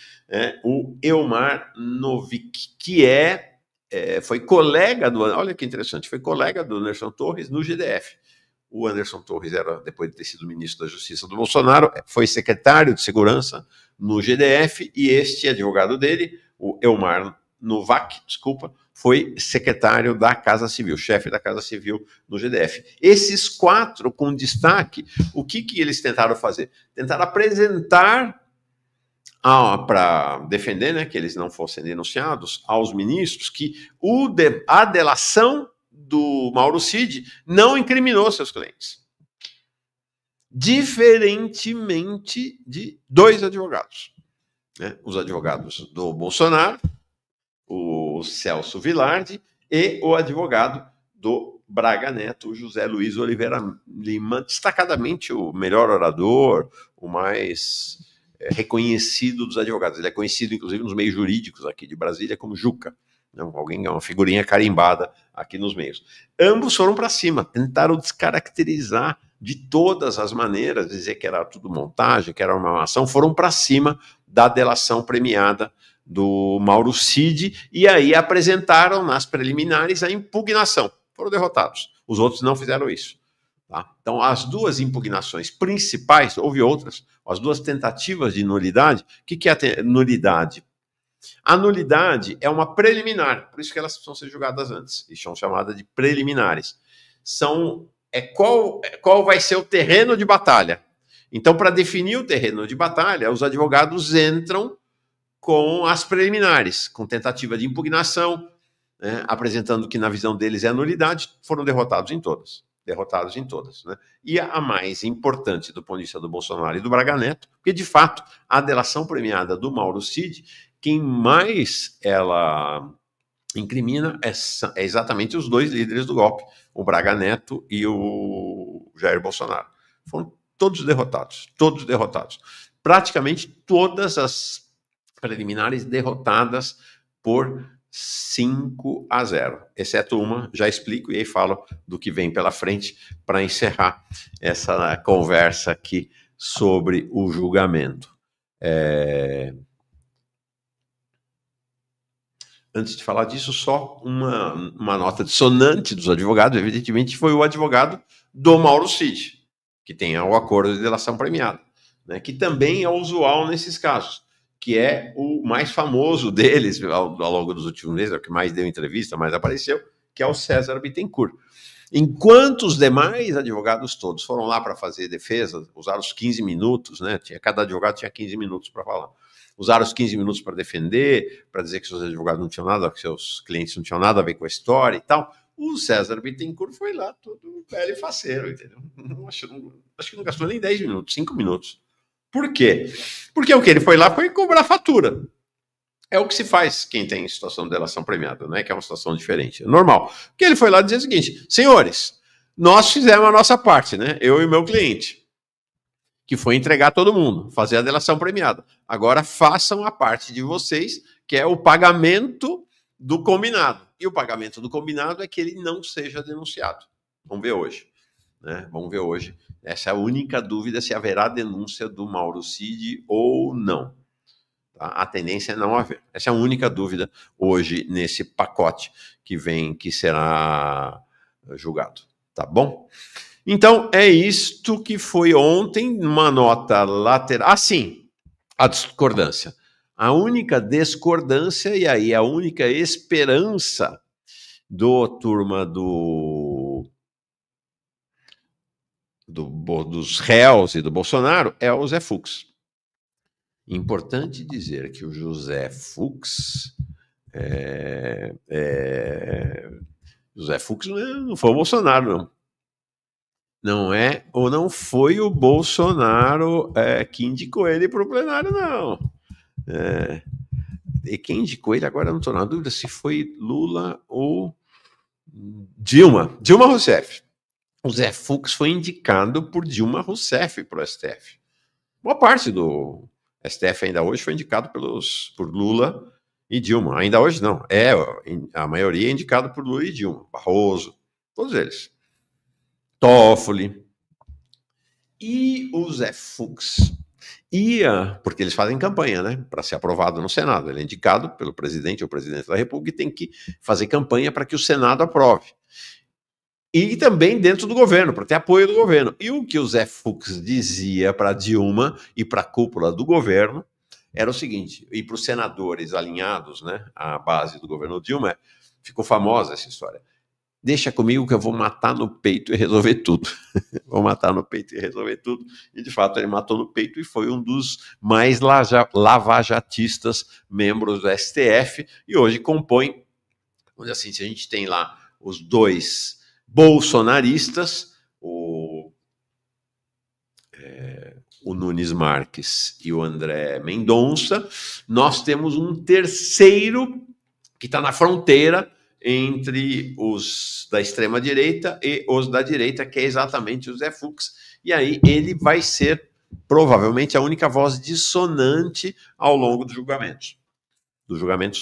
o Elmar Novik, que foi colega do, olha que interessante, foi colega do Anderson Torres no GDF. O Anderson Torres depois de ter sido ministro da Justiça do Bolsonaro, foi secretário de Segurança no GDF, e este advogado dele, o Elmar Novak, foi secretário da Casa Civil, chefe da Casa Civil no GDF. Esses 4, com destaque, o que eles tentaram fazer? Tentaram apresentar, para defender, né, que eles não fossem denunciados, aos ministros, que a delação do Mauro Cid não incriminou seus clientes. Diferentemente de 2 advogados. Né? Os advogados do Bolsonaro, o Celso Vilardi, e o advogado do Braga Neto, o José Luiz Oliveira Lima, destacadamente o melhor orador, o mais reconhecido dos advogados. Ele é conhecido, inclusive, nos meios jurídicos aqui de Brasília como Juca. Alguém, uma figurinha carimbada aqui nos meios. Ambos foram para cima, tentaram descaracterizar de todas as maneiras, dizer que era tudo montagem, que era uma ação, foram para cima da delação premiada do Mauro Cid, e aí apresentaram nas preliminares a impugnação. Foram derrotados. Os outros não fizeram isso. Tá? Então, as 2 impugnações principais, houve outras, as 2 tentativas de nulidade. O que é a nulidade? A nulidade é uma preliminar, por isso que elas precisam ser julgadas antes, e são chamadas de preliminares. Qual vai ser o terreno de batalha. Então, para definir o terreno de batalha, os advogados entram com as preliminares, com tentativa de impugnação, né, apresentando que na visão deles é a nulidade, foram derrotados em todas. Né? E a mais importante do ponto de vista do Bolsonaro e do Braga Neto, porque de fato a delação premiada do Mauro Cid, quem mais ela incrimina é exatamente os 2 líderes do golpe, o Braga Neto e o Jair Bolsonaro. Foram todos derrotados. Praticamente todas as preliminares derrotadas por 5-0, exceto uma, já explico, e aí falo do que vem pela frente para encerrar essa conversa aqui sobre o julgamento. Antes de falar disso, só uma nota dissonante dos advogados, evidentemente, foi o advogado do Mauro Cid, que tem o acordo de delação premiada, né, que também é usual nesses casos, que é o mais famoso deles ao longo dos últimos meses, é o que mais deu entrevista, mais apareceu, que é o César Bittencourt. Enquanto os demais advogados todos foram lá para fazer defesa, usaram os 15 minutos, né, cada advogado tinha 15 minutos para falar. Usaram os 15 minutos para defender, para dizer que seus advogados não tinham nada, que seus clientes não tinham nada a ver com a história e tal. o César Bittencourt foi lá todo velho e faceiro, entendeu? Acho que não gastou nem 10 minutos, 5 minutos. Por quê? Porque o que ele foi lá foi cobrar fatura. É o que se faz quem tem situação de delação premiada, né? Que é uma situação diferente. É normal. Porque ele foi lá dizer o seguinte: senhores, nós fizemos a nossa parte, né? Eu e o meu cliente, que foi entregar todo mundo, fazer a delação premiada. Agora façam a parte de vocês, que é o pagamento do combinado. E o pagamento do combinado é que ele não seja denunciado. Vamos ver hoje. Né? Vamos ver hoje. Essa é a única dúvida, se haverá denúncia do Mauro Cid ou não. Tá? A tendência é não haver. Essa é a única dúvida hoje nesse pacote que vem, que será julgado. Tá bom? Então, é isto que foi ontem, uma nota lateral. Ah, sim, a discordância. A única discordância, e aí a única esperança turma dos réus e do Bolsonaro é o Zé Fux. Importante dizer que o José Fux José Fux não foi o Bolsonaro, não. Não é, ou não foi o Bolsonaro que indicou ele para o plenário, não. E quem indicou ele, agora eu não estou na dúvida se foi Lula ou Dilma Rousseff. O Zé Fux foi indicado por Dilma Rousseff para o STF. Boa parte do STF ainda hoje foi indicado por Lula e Dilma. Ainda hoje não. A maioria é indicado por Lula e Dilma. Barroso, todos eles. Toffoli. E o Zé Fux porque eles fazem campanha, né, para ser aprovado no Senado. Ele é indicado pelo presidente ou presidente da República e tem que fazer campanha para que o Senado aprove. E também dentro do governo, para ter apoio do governo. E o que o Zé Fux dizia para Dilma e para a cúpula do governo era o seguinte, e para os senadores alinhados, né, à base do governo Dilma, ficou famosa essa história. Deixa comigo que eu vou matar no peito e resolver tudo. Vou matar no peito e resolver tudo. E, de fato, ele matou no peito e foi um dos mais lavajatistas membros do STF. E hoje compõe, vamos dizer assim, se a gente tem lá os dois bolsonaristas, o Nunes Marques e o André Mendonça, nós temos um terceiro que está na fronteira entre os da extrema-direita e os da direita, que é exatamente o Zé Fux. E aí ele vai ser, provavelmente, a única voz dissonante ao longo dos julgamentos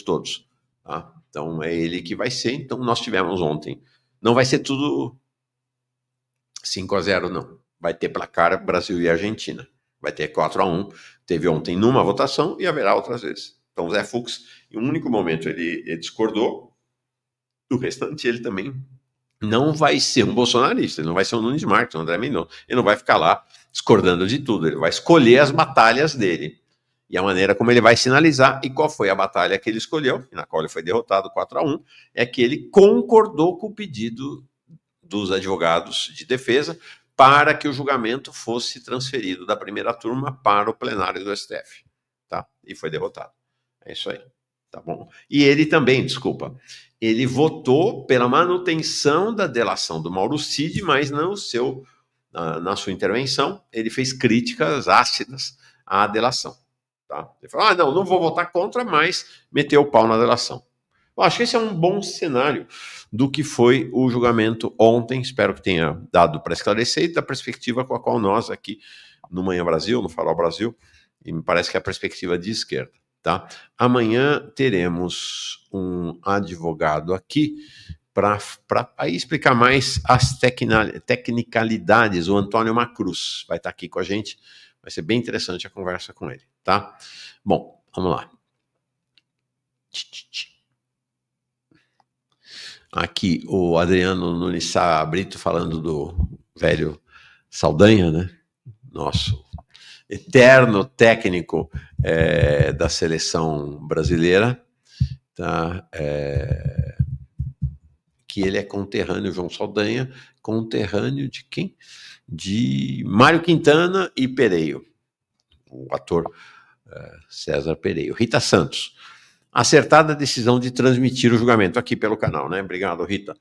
todos. Tá? Então, é ele que vai ser. Então, nós tivemos ontem. Não vai ser tudo 5-0, não. Vai ter placar Brasil e Argentina. Vai ter 4-1. Teve ontem numa votação e haverá outras vezes. Então, o Zé Fux, em um único momento, ele discordou. Do restante, ele também não vai ser um bolsonarista, ele não vai ser um Nunes Marques, um André Mendonça, ele não vai ficar lá discordando de tudo, ele vai escolher as batalhas dele e a maneira como ele vai sinalizar. E qual foi a batalha que ele escolheu, na qual ele foi derrotado 4-1, é que ele concordou com o pedido dos advogados de defesa para que o julgamento fosse transferido da primeira turma para o plenário do STF, tá? E foi derrotado. É isso aí. Tá bom? E ele também, ele votou pela manutenção da delação do Mauro Cid, mas na sua intervenção, ele fez críticas ácidas à delação. Tá? Ele falou, não vou votar contra, mas meteu o pau na delação. Eu acho que esse é um bom cenário do que foi o julgamento ontem. Espero que tenha dado para esclarecer e da perspectiva com a qual nós aqui no Manhã Brasil, no Farol Brasil, e me parece que é a perspectiva de esquerda. Tá? Amanhã teremos um advogado aqui para explicar mais as tecnicalidades. O Antônio Macruz vai estar aqui com a gente. Vai ser bem interessante a conversa com ele. Tá? Bom, vamos lá. Aqui o Adriano Nunes Brito falando do velho Saldanha, né? Nosso eterno técnico da seleção brasileira, tá? Que ele é conterrâneo, João Saldanha, conterrâneo de quem? De Mário Quintana e Pereio, o ator César Pereio. Rita Santos, acertada a decisão de transmitir o julgamento aqui pelo canal, né? Obrigado, Rita.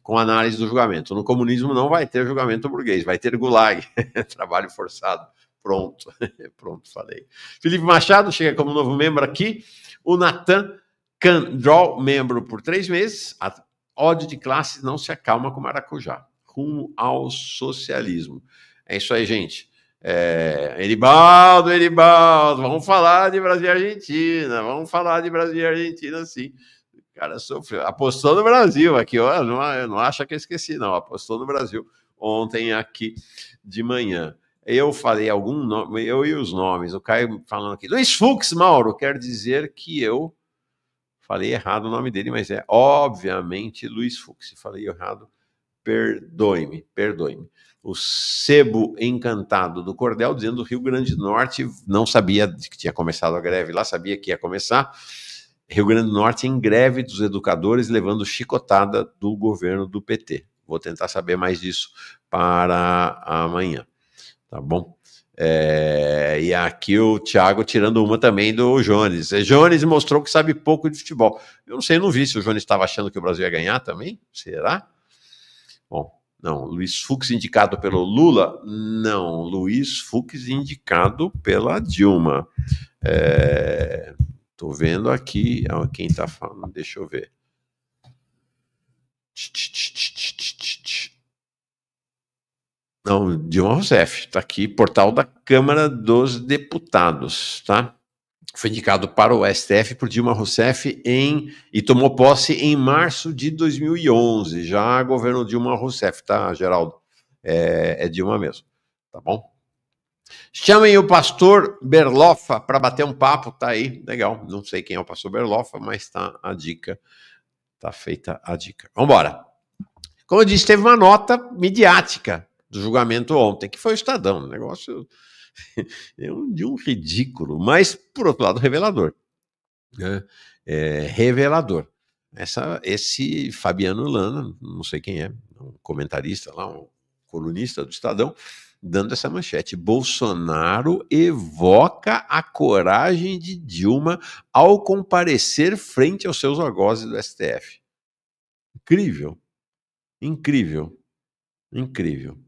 com análise do julgamento. No comunismo não vai ter julgamento burguês, vai ter gulag, trabalho forçado. Pronto, pronto, falei. Felipe Machado chega como novo membro aqui. O Nathan Candrol, membro por 3 meses. A ódio de classes não se acalma com maracujá. Rumo ao socialismo. É isso aí, gente. Eribaldo, vamos falar de Brasil e Argentina. Vamos falar de Brasil e Argentina, sim. O cara sofreu. Apostou no Brasil aqui, ó. Não acha que eu esqueci, não. Apostou no Brasil ontem aqui de manhã. Eu falei algum nome, eu e os nomes. O Caio falando aqui. Luiz Fux, Mauro, quer dizer que eu falei errado o nome dele, mas é obviamente Luiz Fux. Falei errado, perdoe-me. O Sebo Encantado do Cordel, dizendo do Rio Grande do Norte, não sabia que tinha começado a greve lá, sabia que ia começar. Rio Grande do Norte em greve dos educadores, levando chicotada do governo do PT. Vou tentar saber mais disso para amanhã, tá bom? E aqui o Thiago tirando uma também do Jones. Jones mostrou que sabe pouco de futebol. Eu não sei, não vi se o Jones estava achando que o Brasil ia ganhar também. Será? Bom, não. Luiz Fux indicado pelo Lula? Não. Luiz Fux indicado pela Dilma. Tô vendo aqui quem tá falando. Deixa eu ver. Não, Dilma Rousseff, está aqui, portal da Câmara dos Deputados, tá? Foi indicado para o STF por Dilma Rousseff e tomou posse em março de 2011, já governo Dilma Rousseff, tá, Geraldo? É Dilma mesmo, tá bom? Chamem o pastor Berloffa para bater um papo, tá aí, legal, não sei quem é o pastor Berloffa, mas tá a dica, tá feita a dica. Vambora. Como eu disse, teve uma nota midiática do julgamento ontem, que foi o Estadão, um negócio de um ridículo, mas, por outro lado, revelador. Né? Revelador. Esse Fabiano Lana, não sei quem é, um comentarista lá, um colunista do Estadão, dando essa manchete. Bolsonaro evoca a coragem de Dilma ao comparecer frente aos seus algozes do STF. Incrível. Incrível. Incrível.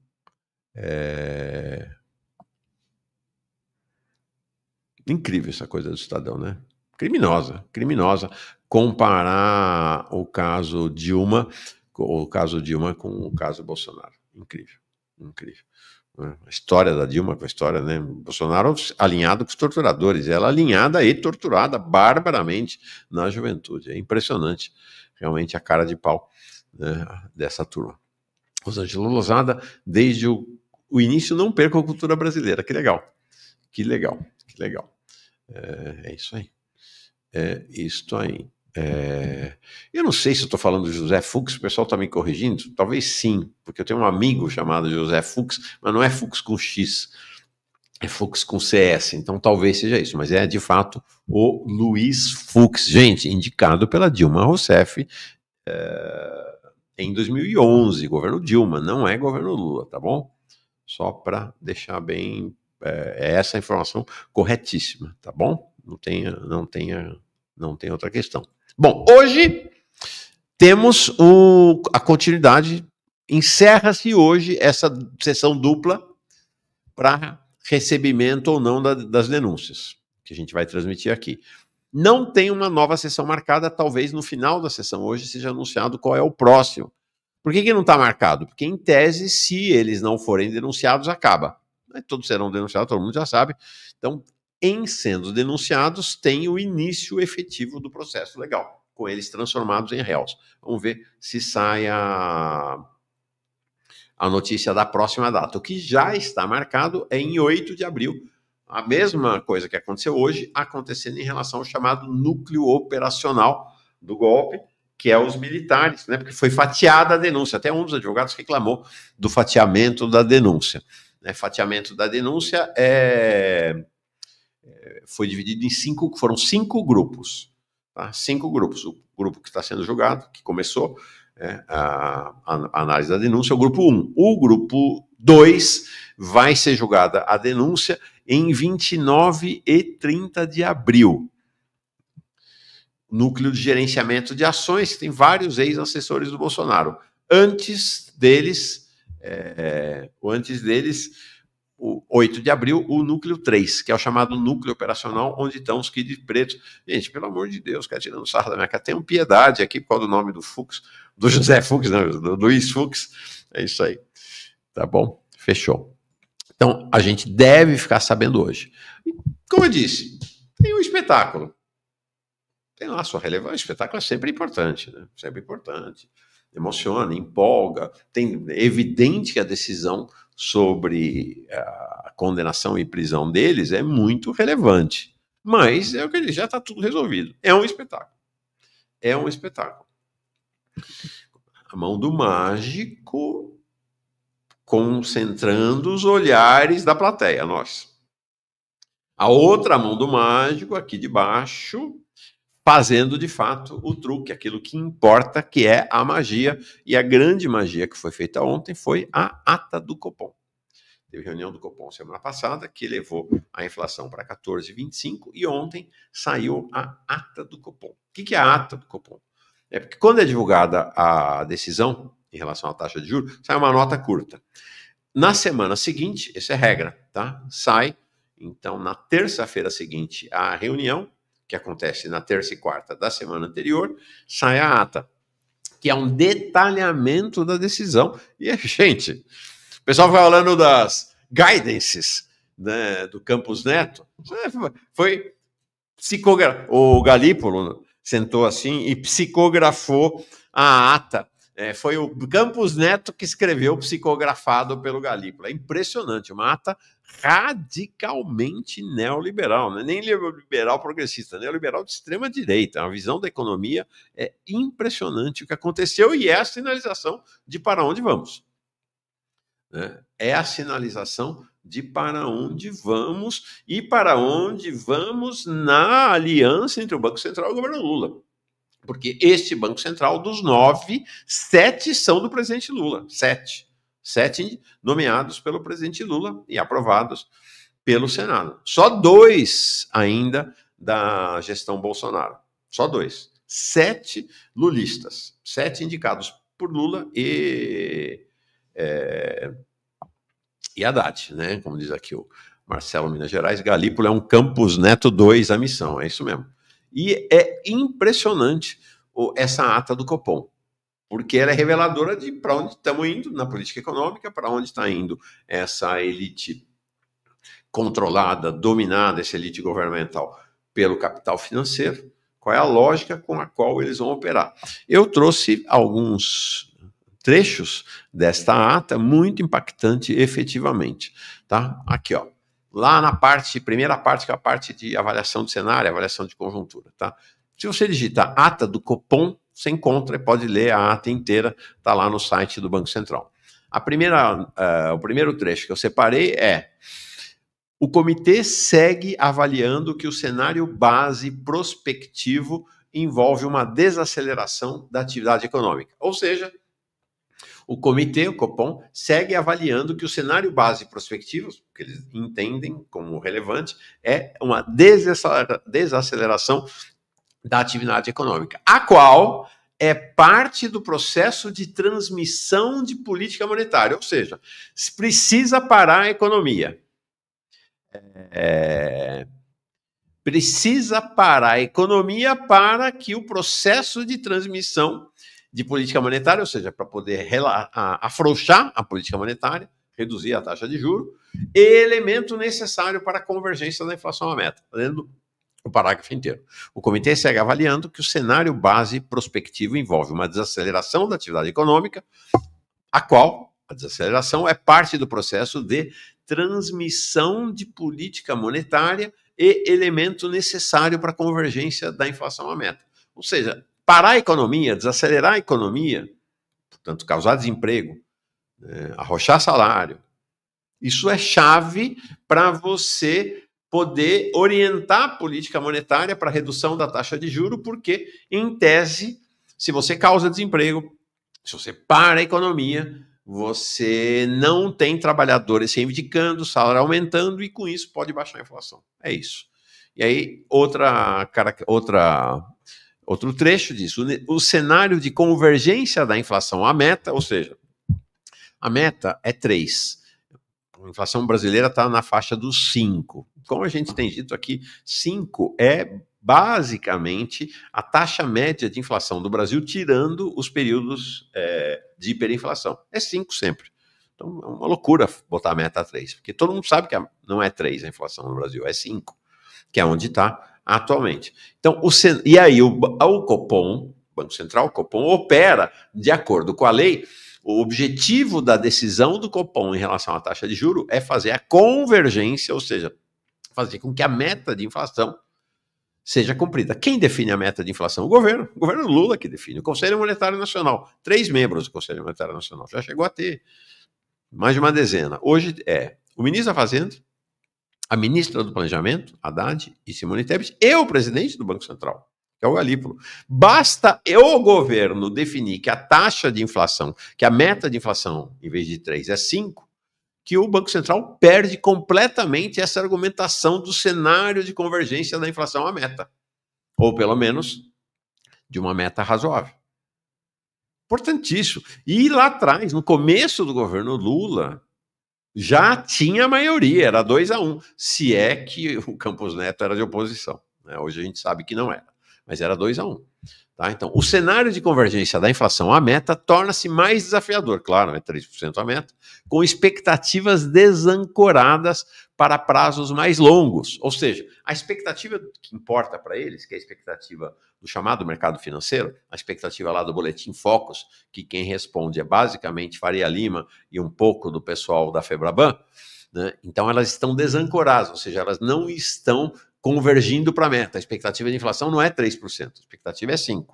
Incrível essa coisa do Estadão, né? Criminosa. Comparar o caso Dilma com o caso Bolsonaro. Incrível. A história da Dilma com a história, né? Bolsonaro alinhado com os torturadores, ela alinhada e torturada barbaramente na juventude. É impressionante, realmente, a cara de pau, né, dessa turma. Rosângela Lozada, desde o início, não perca a cultura brasileira. Que legal. É isso aí. Eu não sei se eu estou falando de José Fux, o pessoal está me corrigindo, talvez sim, porque eu tenho um amigo chamado José Fux, mas não é Fux com X, é Fux com CS, então talvez seja isso, mas é de fato o Luiz Fux, gente, indicado pela Dilma Rousseff em 2011, governo Dilma, não é governo Lula, tá bom? Só para deixar bem, essa informação corretíssima, tá bom? Não tem outra questão. Bom, hoje temos a continuidade, encerra-se hoje essa sessão dupla para recebimento ou não das denúncias, que a gente vai transmitir aqui. Não tem uma nova sessão marcada, talvez no final da sessão hoje seja anunciado qual é o próximo. Por que não está marcado? Porque, em tese, se eles não forem denunciados, acaba. Todos serão denunciados, todo mundo já sabe. Então, em sendo denunciados, tem o início efetivo do processo legal, com eles transformados em réus. Vamos ver se sai a notícia da próxima data. O que já está marcado é em 8 de abril. A mesma coisa que aconteceu hoje, acontecendo em relação ao chamado núcleo operacional do golpe, que é os militares, né? Porque foi fatiada a denúncia. Até um dos advogados reclamou do fatiamento da denúncia. Fatiamento da denúncia foi dividido em foram 5 grupos. Tá? 5 grupos. O grupo que está sendo julgado, que começou a análise da denúncia, é o grupo 1. O grupo 2 vai ser julgada a denúncia em 29 e 30 de abril. Núcleo de Gerenciamento de Ações, que tem vários ex-assessores do Bolsonaro. Antes deles, o 8 de abril, o núcleo 3, que é o chamado núcleo operacional, onde estão os kids pretos. Gente, pelo amor de Deus, cara, tirando sarro da minha cara, tenham piedade aqui por causa do nome do Fux, do José Fux, não, do Luiz Fux. É isso aí. Tá bom? Fechou. Então, a gente deve ficar sabendo hoje. E, como eu disse, tem um espetáculo. Tem lá a sua relevância. O espetáculo é sempre importante, né? Sempre importante. Emociona, empolga. É evidente que a decisão sobre a condenação e prisão deles é muito relevante. Mas é o que já está tudo resolvido. É um espetáculo. É um espetáculo. A mão do mágico concentrando os olhares da plateia, nós. A outra mão do mágico, aqui de baixo, fazendo de fato o truque, aquilo que importa, que é a magia. E a grande magia que foi feita ontem foi a ata do Copom. Teve reunião do Copom semana passada, que levou a inflação para 14,25, e ontem saiu a ata do Copom. O que é a ata do Copom? É porque quando é divulgada a decisão em relação à taxa de juros, sai uma nota curta. Na semana seguinte, essa é regra, tá? Sai, então, na terça-feira seguinte à reunião, que acontece na terça e quarta da semana anterior, sai a ata, que é um detalhamento da decisão. E, gente, o pessoal vai falando das guidances, né, do Campos Neto. Foi o Galípolo sentou assim e psicografou a ata. Foi o Campos Neto que escreveu, psicografado pelo Galípolo. É impressionante, uma ata radicalmente neoliberal, né? Nem liberal progressista, neoliberal de extrema direita. A visão da economia é impressionante o que aconteceu e é a sinalização de para onde vamos. Né? É a sinalização de para onde vamos e para onde vamos na aliança entre o Banco Central e o governo Lula. Porque este Banco Central, dos 9, 7 são do presidente Lula. 7 nomeados pelo presidente Lula e aprovados pelo Senado. Só 2 ainda da gestão Bolsonaro. Só 2. 7 lulistas. 7 indicados por Lula e Haddad, né? Como diz aqui o Marcelo Minas Gerais, Galípolo é um Campos Neto 2 a missão, é isso mesmo. E é impressionante essa ata do Copom, porque ela é reveladora de para onde estamos indo na política econômica, para onde está indo essa elite controlada, dominada, essa elite governamental pelo capital financeiro, qual é a lógica com a qual eles vão operar. Eu trouxe alguns trechos desta ata muito impactante efetivamente, tá? Aqui, ó. Lá na primeira parte, que é a parte de avaliação de cenário, avaliação de conjuntura, tá? Se você digitar ata do Copom, você encontra e pode ler a ata inteira, tá lá no site do Banco Central. O primeiro trecho que eu separei é: o comitê segue avaliando que o cenário base prospectivo envolve uma desaceleração da atividade econômica. Ou seja, o comitê, o Copom, segue avaliando que o cenário base prospectivo, que eles entendem como relevante, é uma desaceleração da atividade econômica, a qual é parte do processo de transmissão de política monetária, ou seja, precisa parar a economia. Precisa parar a economia para que o processo de transmissão de política monetária, ou seja, para poder afrouxar a política monetária, reduzir a taxa de juros, elemento necessário para a convergência da inflação à meta, lendo o parágrafo inteiro. O comitê segue avaliando que o cenário base prospectivo envolve uma desaceleração da atividade econômica, a qual a desaceleração é parte do processo de transmissão de política monetária e elemento necessário para a convergência da inflação à meta. Ou seja, parar a economia, desacelerar a economia, portanto, causar desemprego, arrochar salário, isso é chave para você poder orientar a política monetária para a redução da taxa de juros, porque, em tese, se você causa desemprego, se você para a economia, você não tem trabalhadores se reivindicando, salário aumentando, e com isso pode baixar a inflação. É isso. E aí, outra outro trecho diz, o cenário de convergência da inflação à meta, ou seja, a meta é 3. A inflação brasileira está na faixa dos 5. Como a gente tem dito aqui, 5 é basicamente a taxa média de inflação do Brasil, tirando os períodos de hiperinflação. É 5 sempre. Então é uma loucura botar a meta a 3, porque todo mundo sabe que não é 3 a inflação no Brasil, é 5, que é onde está atualmente. Então, e aí o Copom, Banco Central, o Copom, opera de acordo com a lei. O objetivo da decisão do Copom em relação à taxa de juros é fazer a convergência, ou seja, fazer com que a meta de inflação seja cumprida. Quem define a meta de inflação? O governo Lula que define. O Conselho Monetário Nacional, 3 membros do Conselho Monetário Nacional, já chegou a ter mais de uma dezena. Hoje é o ministro da Fazenda, a ministra do Planejamento, Haddad e Simone Tebet, e o presidente do Banco Central, que é o Galípolo. Basta o governo definir que a taxa de inflação, que a meta de inflação, em vez de 3, é 5, que o Banco Central perde completamente essa argumentação do cenário de convergência da inflação à meta. Ou, pelo menos, de uma meta razoável. Importantíssimo. E lá atrás, no começo do governo Lula, já tinha maioria, era 2-1, se é que o Campos Neto era de oposição. Né? Hoje a gente sabe que não era, mas era 2-1. Tá? Então, o cenário de convergência da inflação à meta torna-se mais desafiador, claro, é 3% a meta, com expectativas desancoradas para prazos mais longos. Ou seja, a expectativa que importa para eles, que é a expectativa do chamado mercado financeiro, a expectativa lá do Boletim Focus, que quem responde é basicamente Faria Lima e um pouco do pessoal da Febraban, né? Então elas estão desancoradas, ou seja, elas não estão convergindo para a meta. A expectativa de inflação não é 3%, a expectativa é 5%.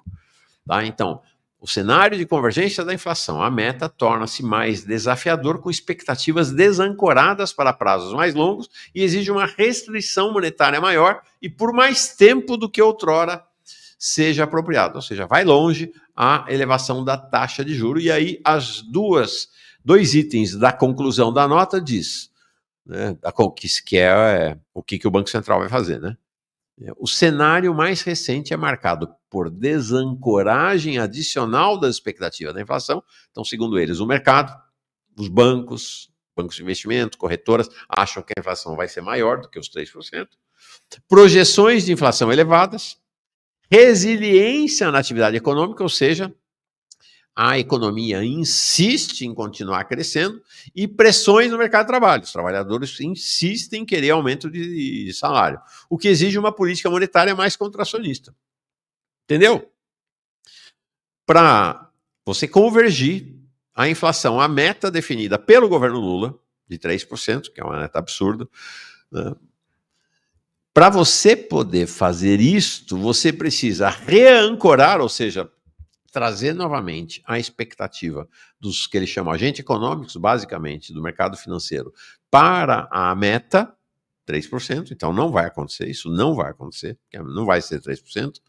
Tá? Então, o cenário de convergência da inflação, a meta, torna-se mais desafiador com expectativas desancoradas para prazos mais longos e exige uma restrição monetária maior e por mais tempo do que outrora seja apropriado. Ou seja, vai longe a elevação da taxa de juros. E aí, dois itens da conclusão da nota diz... Né, que é o que o Banco Central vai fazer, né? O cenário mais recente é marcado por desancoragem adicional das expectativas da inflação. Então, segundo eles, o mercado, os bancos de investimento, corretoras, acham que a inflação vai ser maior do que os 3%. Projeções de inflação elevadas, resiliência na atividade econômica, ou seja, a economia insiste em continuar crescendo e pressões no mercado de trabalho. Os trabalhadores insistem em querer aumento de salário, o que exige uma política monetária mais contracionista. Entendeu? Para você convergir a inflação à meta definida pelo governo Lula, de 3%, que é uma meta absurda, né? Para você poder fazer isto, você precisa reancorar, ou seja, trazer novamente a expectativa dos que eles chamam agentes econômicos, basicamente, do mercado financeiro, para a meta, 3%, então não vai acontecer, isso não vai acontecer, não vai ser 3%.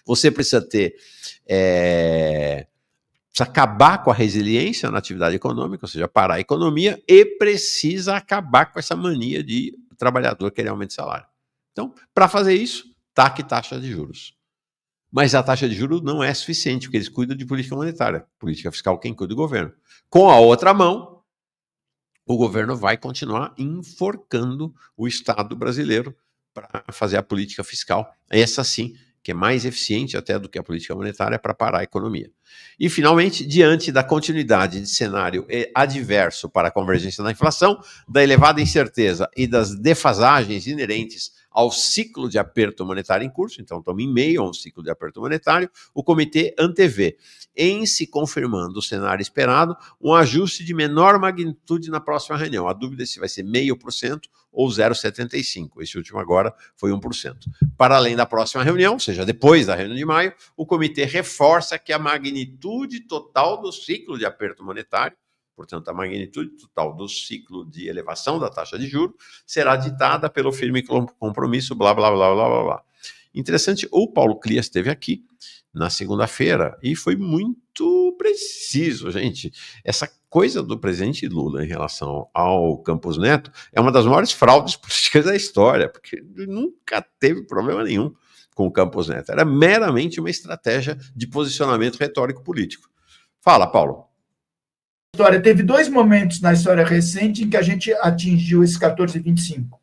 Você precisa ter, precisa acabar com a resiliência na atividade econômica, ou seja, parar a economia, e precisa acabar com essa mania de o trabalhador querer aumento de salário. Então, para fazer isso, taque taxa de juros. Mas a taxa de juros não é suficiente, porque eles cuidam de política monetária. Política fiscal, quem cuida do governo. Com a outra mão, o governo vai continuar enforcando o Estado brasileiro para fazer a política fiscal. Essa sim, que é mais eficiente até do que a política monetária para parar a economia. E, finalmente, diante da continuidade de cenário adverso para a convergência da inflação, da elevada incerteza e das defasagens inerentes ao ciclo de aperto monetário em curso, então estamos em meio a um ciclo de aperto monetário, o comitê antevê, em se confirmando o cenário esperado, um ajuste de menor magnitude na próxima reunião. A dúvida é se vai ser 0,5% ou 0,75%. Esse último agora foi 1%. Para além da próxima reunião, ou seja, depois da reunião de maio, o comitê reforça que a magnitude total do ciclo de aperto monetário, portanto, a magnitude total do ciclo de elevação da taxa de juros, será ditada pelo firme compromisso, blá, blá, blá, blá, blá, blá. Interessante, o Paulo Clias esteve aqui na segunda-feira e foi muito preciso, gente. Essa coisa do presidente Lula em relação ao Campos Neto é uma das maiores fraudes políticas da história, porque ele nunca teve problema nenhum com o Campos Neto. Era meramente uma estratégia de posicionamento retórico político. Fala, Paulo. Teve 2 momentos na história recente em que a gente atingiu esse 14,25.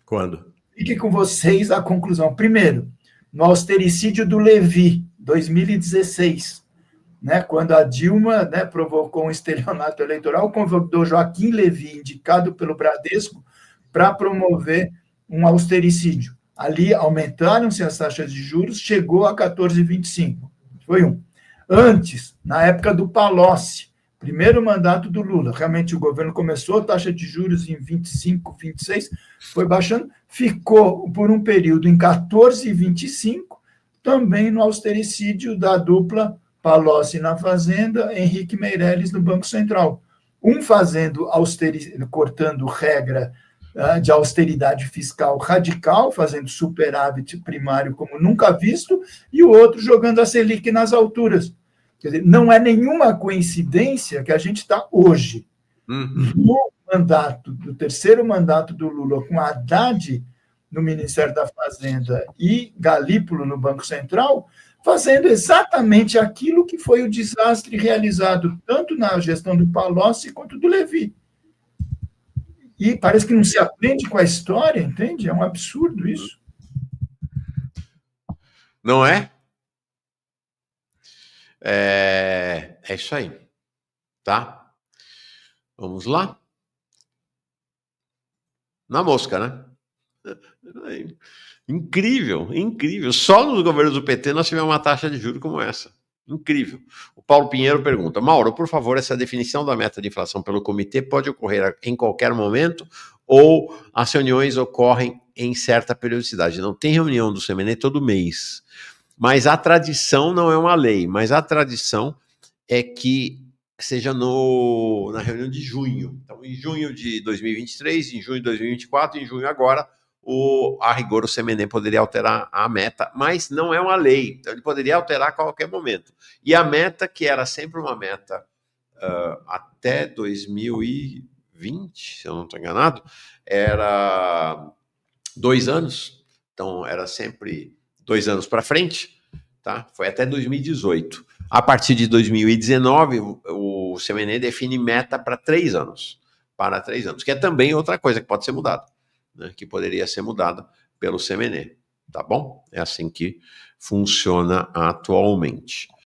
Quando? Fique com vocês a conclusão. Primeiro, no austericídio do Levi, 2016, né, quando a Dilma, né, provocou um estelionato eleitoral, convidou Joaquim Levy, indicado pelo Bradesco, para promover um austericídio. Ali aumentaram-se as taxas de juros, chegou a 14,25. Foi um. Antes, na época do Palocci, primeiro mandato do Lula, realmente o governo começou a taxa de juros em 25, 26, foi baixando, ficou por um período em 14,25, também no austericídio da dupla Palocci na Fazenda, Henrique Meirelles no Banco Central. Um fazendo cortando regra de austeridade fiscal radical, fazendo superávit primário como nunca visto, e o outro jogando a Selic nas alturas. Quer dizer, não é nenhuma coincidência que a gente está hoje, no mandato, do terceiro mandato do Lula, com Haddad no Ministério da Fazenda e Galípolo no Banco Central, fazendo exatamente aquilo que foi o desastre realizado tanto na gestão do Palocci quanto do Levi. E parece que não se aprende com a história, entende? É um absurdo isso. Não é? É isso aí, tá? Vamos lá? Na mosca, né? Incrível, incrível. Só nos governos do PT nós tivemos uma taxa de juros como essa. Incrível. O Paulo Pinheiro pergunta: Mauro, por favor, essa definição da meta de inflação pelo comitê pode ocorrer em qualquer momento ou as reuniões ocorrem em certa periodicidade? Não tem reunião do CMN todo mês. Mas a tradição não é uma lei, mas a tradição é que seja na reunião de junho. Então, em junho de 2023, em junho de 2024, em junho agora, a rigor o CMN poderia alterar a meta, mas não é uma lei, então ele poderia alterar a qualquer momento. E a meta, que era sempre uma meta até 2020, se eu não estou enganado, era 2 anos, então era sempre 2 anos para frente, tá? Foi até 2018. A partir de 2019, o CMN define meta para 3 anos, que é também outra coisa que pode ser mudada, né, que poderia ser mudada pelo CMN, tá bom? É assim que funciona atualmente.